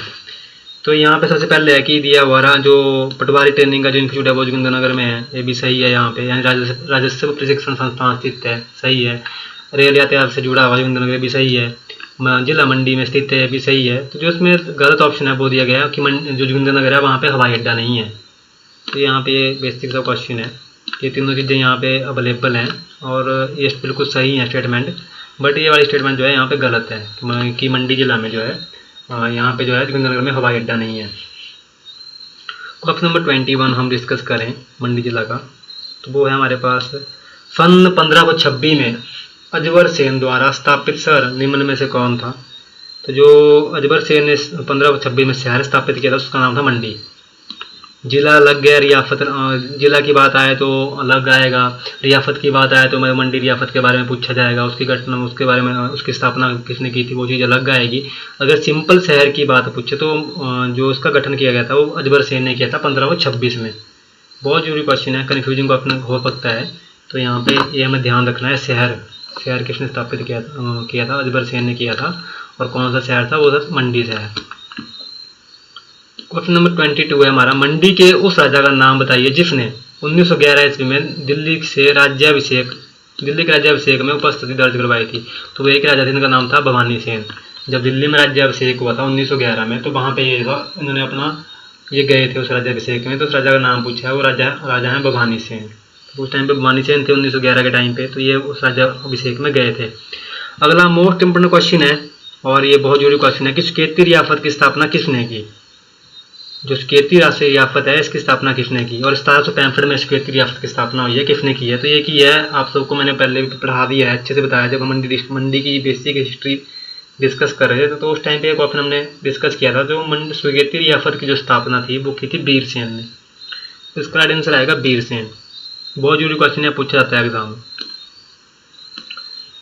तो यहाँ पे सबसे पहले है कि दिया हुआ जो पटवारी ट्रेनिंग का जो इंस्टीट्यूट है वो जोगिंद्रनगर में है, ये भी सही है। यहाँ पे यानी राजस्व प्रशिक्षण संस्थान स्थित है, सही है। रेल यातायात से जुड़ा हुआ जोगिंद्रनगर भी सही है। जिला मंडी में स्थित है, भी सही है। तो जो इसमें गलत ऑप्शन है वो दिया गया कि जो जोगिंद्रनगर है वहाँ पे हवाई अड्डा नहीं है। तो यहाँ पे बेसिक सा क्वेश्चन है, ये तीनों चीज़ें यहाँ पे अवेलेबल हैं और ये बिल्कुल सही है स्टेटमेंट, बट ये वाली स्टेटमेंट जो है यहाँ पे गलत है कि मंडी जिला में जो है यहाँ पे जो है जोगिंद्रनगर में हवाई अड्डा नहीं है। क्वेश्चन नंबर 21 हम डिस्कस करें मंडी जिला का, तो वो है हमारे पास सन 1526 में अजबर सेन द्वारा स्थापित शहर निम्न में से कौन था। तो जो अजबर सेन ने 1526 में शहर स्थापित किया था उसका नाम था मंडी। जिला लग गया, रियासत जिला की बात आए तो अलग आएगा, रियासत की बात आए तो मंडी रियासत के बारे में पूछा जाएगा, उसकी गठन उसके बारे में उसकी स्थापना किसने की थी वो चीज़ अलग आएगी। अगर सिंपल शहर की बात पूछे तो जो उसका गठन किया गया था वो अजबर सेन ने किया था 1526 में। बहुत जरूरी क्वेश्चन है, कन्फ्यूजिंग क्वेश्चन हो सकता है, तो यहाँ पे ये हमें ध्यान रखना है। शहर किसने स्थापित किया था? अजबर सेन ने किया था। और कौन सा शहर था? वो था मंडी शहर। क्वेश्चन नंबर 22 है हमारा, मंडी के उस राजा का नाम बताइए जिसने 1911 ईस्वी में दिल्ली के राज्याभिषेक में उपस्थिति दर्ज करवाई थी। तो वो एक राजा थे, इनका नाम था भवानी सेन। जब दिल्ली में राज्याभिषेक हुआ था 1911 में, तो वहाँ पे ये था, इन्होंने अपना ये गए थे उस राज्याभिषेक में, तो उस राजा का नाम पूछा है, वो राजा है भवानी सेन। तो उस टाइम पे भवानी सेन थे 1911 के टाइम पे, तो ये उस राज्याभिषेक में गए थे। अगला मोस्ट इंपोर्टेंट क्वेश्चन है, और ये बहुत जरूरी क्वेश्चन है कि सुकेती रियासत की स्थापना किसने की? जो सुकेती रियासत है इसकी स्थापना किसने की? और 1765 में सुकेती रियासत की स्थापना हुई है, किसने की है? तो ये की है, आप सबको मैंने पहले भी पढ़ा दिया है, अच्छे से बताया। जब हम मंडी की बेसिक हिस्ट्री डिस्कस कर रहे थे तो उस टाइम पे एक क्वेश्चन हमने डिस्कस किया था, जो सुकेती रियासत की जो स्थापना थी वो की थी वीर सेन ने। तो इसका राइट आंसर आएगा वीर सेन। बहुत जरूरी क्वेश्चन है, पूछा जाता है एग्जाम में।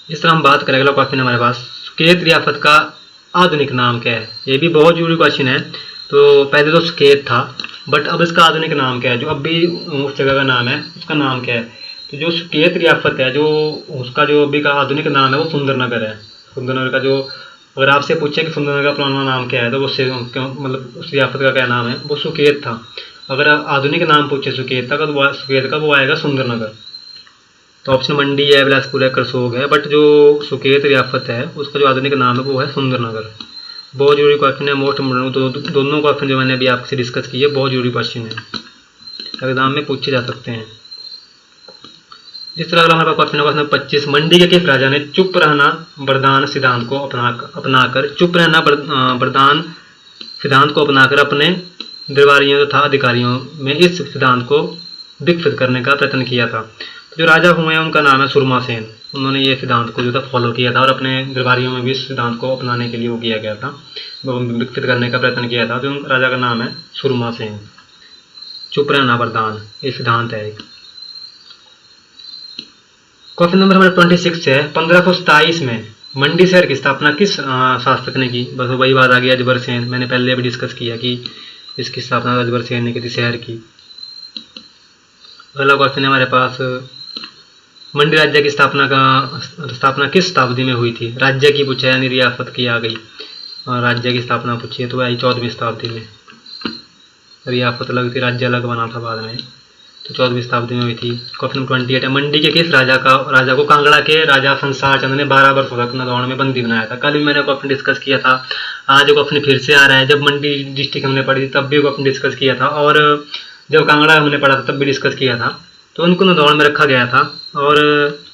इस तरह हम बात करें, अगला क्वेश्चन हमारे पास, सुकेत रियासत का आधुनिक नाम क्या है? ये भी बहुत जरूरी क्वेश्चन है। तो पहले तो सुकेत था, बट अब इसका आधुनिक नाम क्या है? जो अब भी उस जगह का नाम है उसका नाम क्या है? तो जो सुकेत रियासत है, जो उसका जो अभी का आधुनिक नाम है वो सुंदरनगर है। सुंदरनगर का जो, अगर आपसे पूछे कि सुंदरनगर का पुराना नाम क्या है, तो वो मतलब उस रियासत का क्या नाम है? वो सुकेत था। अगर आधुनिक नाम पूछे सुकेत का, तो सुकेत का वो आएगा सुंदरनगर। तो ऑप्शन मंडी है, बिलासपुर है, करसोग है, बट जो सुकेत रियासत है उसका जो आधुनिक नाम है वो है सुंदरनगर। बहुत जरूरी क्वेश्चन है, मोस्ट इम्पोर्टेंट। दोनों क्वेश्चन जो मैंने अभी आपसे डिस्कस किए बहुत जरूरी क्वेश्चन है, एग्जाम में पूछे जा सकते हैं। जिस तरह हमारे पास क्वेश्चन है, क्वेश्चन 25, मंडी के किस राजा ने चुप रहना वरदान सिद्धांत को अपनाकर चुप रहना वरदान सिद्धांत को अपनाकर अपने दरबारियों तथा अधिकारियों में इस सिद्धांत को विकसित करने का प्रयत्न किया था? जो राजा हुए हैं उनका नाम है सुरमा सेन। उन्होंने ये सिद्धांत को जो था फॉलो किया था, और अपने दरबारियों में भी इस सिद्धांत को अपनाने के लिए वो किया गया था, वो विकसित करने का प्रयत्न किया था। तो उन राजा का नाम है सुरमा सेन। चुप रहना वरदान ये सिद्धांत है एक। क्वेश्चन नंबर हमारा 26 है, 1527 में मंडी शहर की स्थापना किस शासक ने की? बस वही बात आ गई, अजबर सेन। मैंने पहले भी डिस्कस किया कि इसकी स्थापना अजबर सेन ने की थी शहर की। अगला क्वेश्चन है हमारे पास, मंडी राज्य की स्थापना किस शताब्दी में हुई थी? राज्य की पूछा यानी रियासत की आ गई, और राज्य की स्थापना पूछी है तो आई 14वीं शताब्दी में। रियासत अलग थी, राज्य अलग बना था बाद में, तो 14वीं शताब्दी में हुई थी। क्वेश्चन 28 है, मंडी के किस राजा को कांगड़ा के राजा संसार चंद ने 12 वर्षों तक नदौड़ में बंदी बनाया था? कल भी मैंने क्वेश्चन डिस्कस किया था, आज क्वेश्चन फिर से आ रहा है। जब मंडी डिस्ट्रिक्ट हमने पढ़ी थी तब भी क्वेश्चन डिस्कस किया था, और जब कांगड़ा हमने पढ़ा था तब भी डिस्कस किया था। तो उनको नदौड़ में रखा गया था, और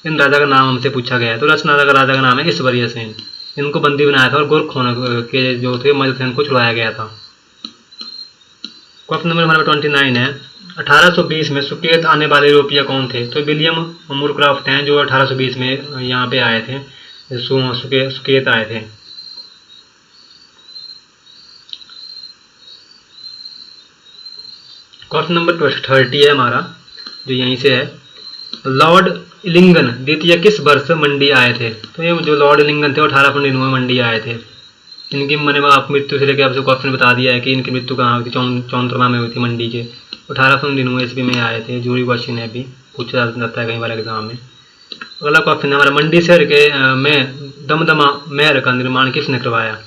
इन राजा का नाम हमसे पूछा गया है। तो राजा का नाम है ईश्वरीय सेन। इनको बंदी बनाया था और गोरखों के जो थे मजद सेन को छुड़ाया गया था। क्वेश्चन नंबर हमारा 29 है, 1820 में सुकेत आने वाले यूरोपीय कौन थे? तो विलियम मूरक्राफ्ट हैं जो 1820 में यहाँ पे आए थे, सुकेत आए थे। क्वेश्चन नंबर 30 है हमारा, जो यहीं से है, लॉर्ड इलिंगन द्वितीय किस वर्ष मंडी आए थे? तो ये जो लॉर्ड इलिंगन थे 1899 में मंडी आए थे। इनकी मैंने आप मृत्यु से लेकर आपसे क्वेश्चन बता दिया है कि इनकी मृत्यु कहाँ हुई थी, चौंतरमा में हुई थी मंडी के। 1899 ईस्वी में आए थे। जरूरी क्वेश्चन है, अभी पूछा जाता है कई बार एग्जाम में। अगला क्वेश्चन है हमारा, मंडी शहर के में दमदमा महल का निर्माण किसने करवाया?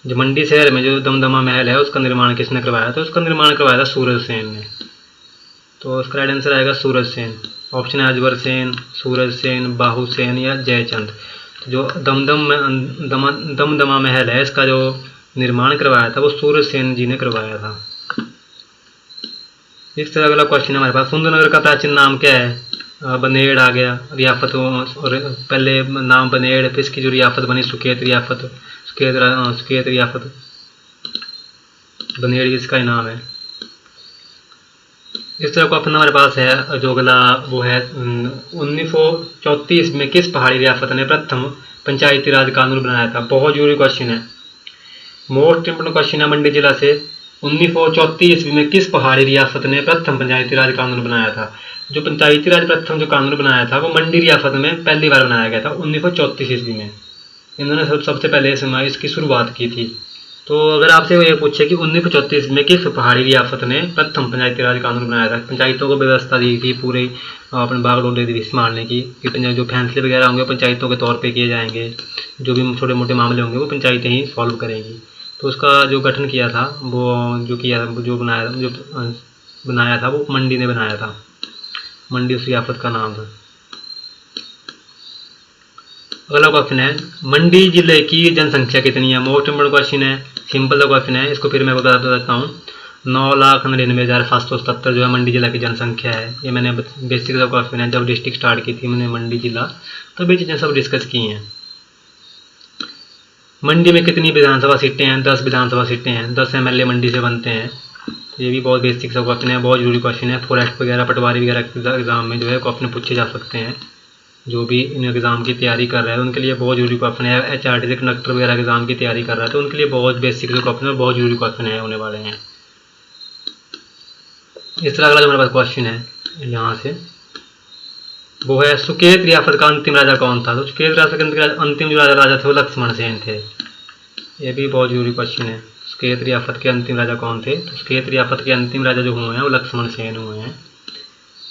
जो मंडी शहर में जो दमदमा महल है उसका निर्माण किसने करवाया? तो उसका निर्माण करवाया था सूरज सेन ने। तो उसका राइट आंसर आएगा सूरज सेन। ऑप्शन है अजबर सेन, सूरज सेन, बाहू सेन या जयचंद। तो जो दमदमा महल है इसका जो निर्माण करवाया था वो सूरज सेन जी ने करवाया था। इस तरह अगला क्वेश्चन हमारे पास, सुंदरनगर का प्राचीन नाम क्या है? बनेड़ आ गया, रियासत, और पहले नाम बनेड़, फिर इसकी जो रियासत बनी सुकेत रियासत, सुकेत रियासत, बनेड़ इसका ही नाम है। इस तरह क्वेश्चन हमारे पास है जो अगला वो है, 1934 में किस पहाड़ी रियासत ने प्रथम पंचायती राज कानून बनाया था? बहुत जरूरी क्वेश्चन है, मोस्ट इंपोर्टेंट क्वेश्चन है मंडी जिला से। 1934 ईस्वी में किस पहाड़ी रियासत ने प्रथम पंचायती राज कानून बनाया था? जो पंचायती राज प्रथम जो कानून बनाया था वो मंडी रियासत में पहली बार बनाया गया था 1934 ईस्वी में। इन्होंने सबसे पहले इसकी शुरुआत की थी। तो अगर आपसे ये पूछे कि 1934 में किस पहाड़ी रियासत ने प्रथम पंचायती राज कानून बनाया था, पंचायतों को व्यवस्था दी थी पूरे अपने बागडोर दी संभालने की, कि जो फैसले वगैरह होंगे पंचायतों के तौर पे किए जाएंगे, जो भी छोटे मोटे मामले होंगे वो पंचायतें ही सॉल्व करेंगी। तो उसका जो गठन किया था जो बनाया था वो मंडी ने बनाया था। मंडी उस रियासत का नाम था। अगला क्वेश्चन है, मंडी जिले की जनसंख्या कितनी है? मोस्ट इम्पोर्टेंट क्वेश्चन है, सिंपल सा क्वेश्चन है, इसको फिर मैं बता देता हूँ। 9,99,777 जो है मंडी जिला की जनसंख्या है। ये मैंने बेसिक सा क्वेश्चन है, जब डिस्ट्रिक्ट स्टार्ट की थी मैंने मंडी जिला, तब ये चीज़ें सब डिस्कस की हैं। मंडी में कितनी विधानसभा सीटें हैं? 10 विधानसभा सीटें हैं, 10 MLA मंडी से बनते हैं। तो ये भी बहुत बेसिक सा क्वेश्चन है, बहुत जरूरी क्वेश्चन है। फॉरेस्ट वगैरह पटवारी वगैरह के एग्जाम में जो है क्वेश्चन पूछे जा सकते हैं। जो भी इन एग्ज़ाम की तैयारी कर रहे हैं उनके लिए बहुत जरूरी क्वेश्चन है। HRTC कंडक्टर वगैरह एग्जाम की तैयारी कर रहा है तो उनके लिए बहुत बेसिक जो क्वेश्चन है, बहुत जरूरी क्वेश्चन है होने वाले हैं। इस तरह अगला जो हमारे पास क्वेश्चन है यहाँ से वो है, सुकेत रियासत का अंतिम राजा कौन था? तो सुकेत रियासत के अंतिम जो राजा थे वो लक्ष्मण सेन थे। ये भी बहुत जरूरी क्वेश्चन है, सुकेत रियासत के अंतिम राजा कौन थे? तो सुकेत रियासत के अंतिम राजा जो हुए हैं वो लक्ष्मण सेन हुए हैं।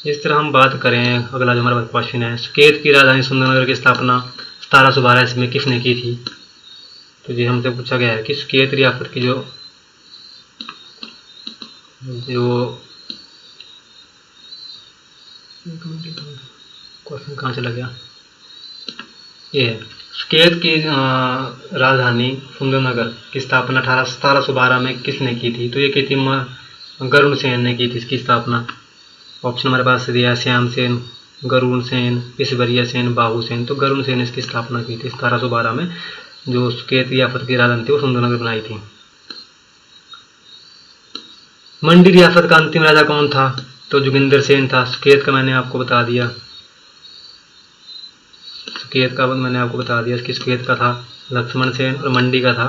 इस तरह हम बात करें, अगला जो हमारे पास क्वेश्चन है, सुकेत की राजधानी सुंदरनगर की स्थापना 1712 ईस्वी में किसने की थी? तो ये हमसे पूछा गया है कि सुकेत रियासत की जो क्वेश्चन कहाँ चला गया, ये है, सुकेत की राजधानी सुंदरनगर की स्थापना 1712 में किसने की थी? तो ये की थी गरुड़ सेन ने की थी इसकी स्थापना। ऑप्शन हमारे पास दिया, श्याम सेन, गरुड़ सेन, ईश्वरीय सेन, बाहू सेन। तो गरुड़ सेन ने इसकी स्थापना की थी 1712 में। जो सुकेत रियासत की राजधानी थी वो सुंदरनगर बनाई थी। मंडी रियासत का अंतिम राजा कौन था? तो जोगिंदर सेन था। सुकेत का मैंने आपको बता दिया, इसकी सुकेत का था लक्ष्मण सेन और मंडी का था,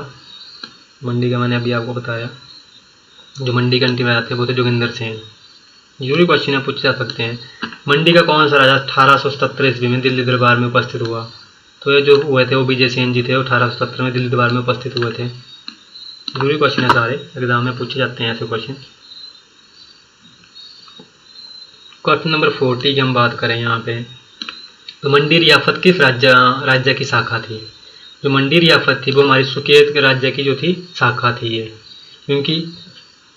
मंडी का मैंने अभी आपको बताया। जो मंडी के अंतिम राजा थे वो थे जोगिंदर सेन। जरूरी क्वेश्चन है, पूछे जा सकते हैं। मंडी का कौन सा राजा 1877 ईस्वी में दिल्ली दरबार में उपस्थित हुआ? तो ये जो हुए थे वो विजय सेन जी थे, 1877 में दिल्ली दरबार में उपस्थित हुए थे। जरूरी क्वेश्चन है, सारे एग्जाम में पूछे जाते हैं ऐसे क्वेश्चन। क्वेश्चन नंबर 40 की हम बात करें यहाँ पे, तो मंडी रियासत किस राज्य की शाखा थी? जो मंडी रियासत थी वो हमारी सुकेत के राज्य की जो थी शाखा थी ये, क्योंकि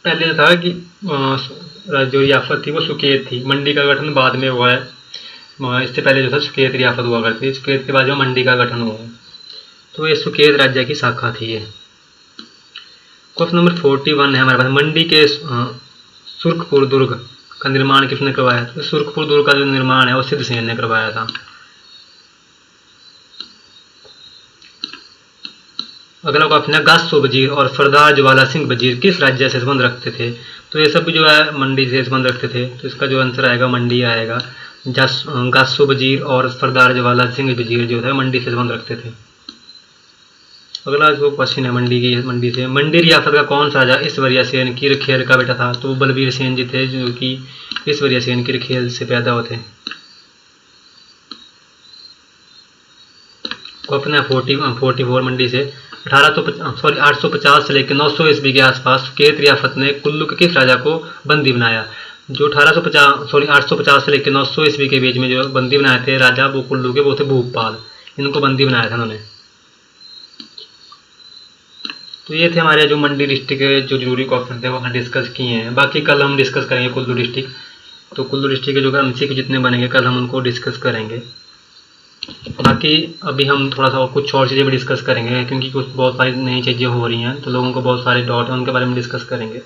पहले था कि जो रियासत थी वो सुकेत थी, मंडी का गठन बाद में हुआ है। इससे पहले जो था सुकेत रियासत हुआ करती, सुकेत के बाद जो मंडी का गठन हुआ है, तो ये सुकेत राज्य की शाखा थी ये। क्वेश्चन नंबर 41 है हमारे पास, मंडी के सुर्खपुर दुर्ग का निर्माण किसने करवाया? तो सुर्खपुर दुर्ग का जो निर्माण है वो सिद्धसेन ने करवाया था। अगला क्वेश्चन है, गासो वजीर और सरदार ज्वाला सिंह वजीर किस राज्य से संबंध रखते थे? तो ये सब जो है मंडी से संबंध रखते थे, तो इसका जो आंसर आएगा मंडी आएगा। गासो वजीर और सरदार ज्वाला सिंह वजीर जो है मंडी से संबंध रखते थे। अगला जो क्वेश्चन है मंडी से, मंडी रियासत का कौन सा राजा ईश्वरीय सेन किरखेल का बेटा था? तो बलबीर सेन जी थे जो कि ईश्वरीय सेन किरखेल से पैदा होते। क्वेश्चन है 44 मंडी से, 850 से लेकर 900 ईस्वी के आसपास सुकेत रियासत ने कुल्लू के किस राजा को बंदी बनाया? जो 850 से लेकर 900 ईस्वी के बीच में जो बंदी बनाए थे राजा वो कुल्लू के, वो थे भूपाल, इनको बंदी बनाया था उन्होंने। तो ये थे हमारे जो मंडी डिस्ट्रिक्ट के जो जरूरी क्वेश्चन थे वो हमने डिस्कस किए हैं। बाकी कल हम डिस्कस करेंगे कुल्लू डिस्ट्रिक्ट, तो कुल्लू डिस्ट्रिक्ट के जो MCQ जितने बनेंगे कल हम उनको डिस्कस करेंगे। बाकी अभी हम थोड़ा सा कुछ और चीज़ें भी डिस्कस करेंगे, क्योंकि कुछ बहुत सारी नई चीज़ें हो रही हैं तो लोगों को बहुत सारे डाउट हैं, उनके बारे में डिस्कस करेंगे।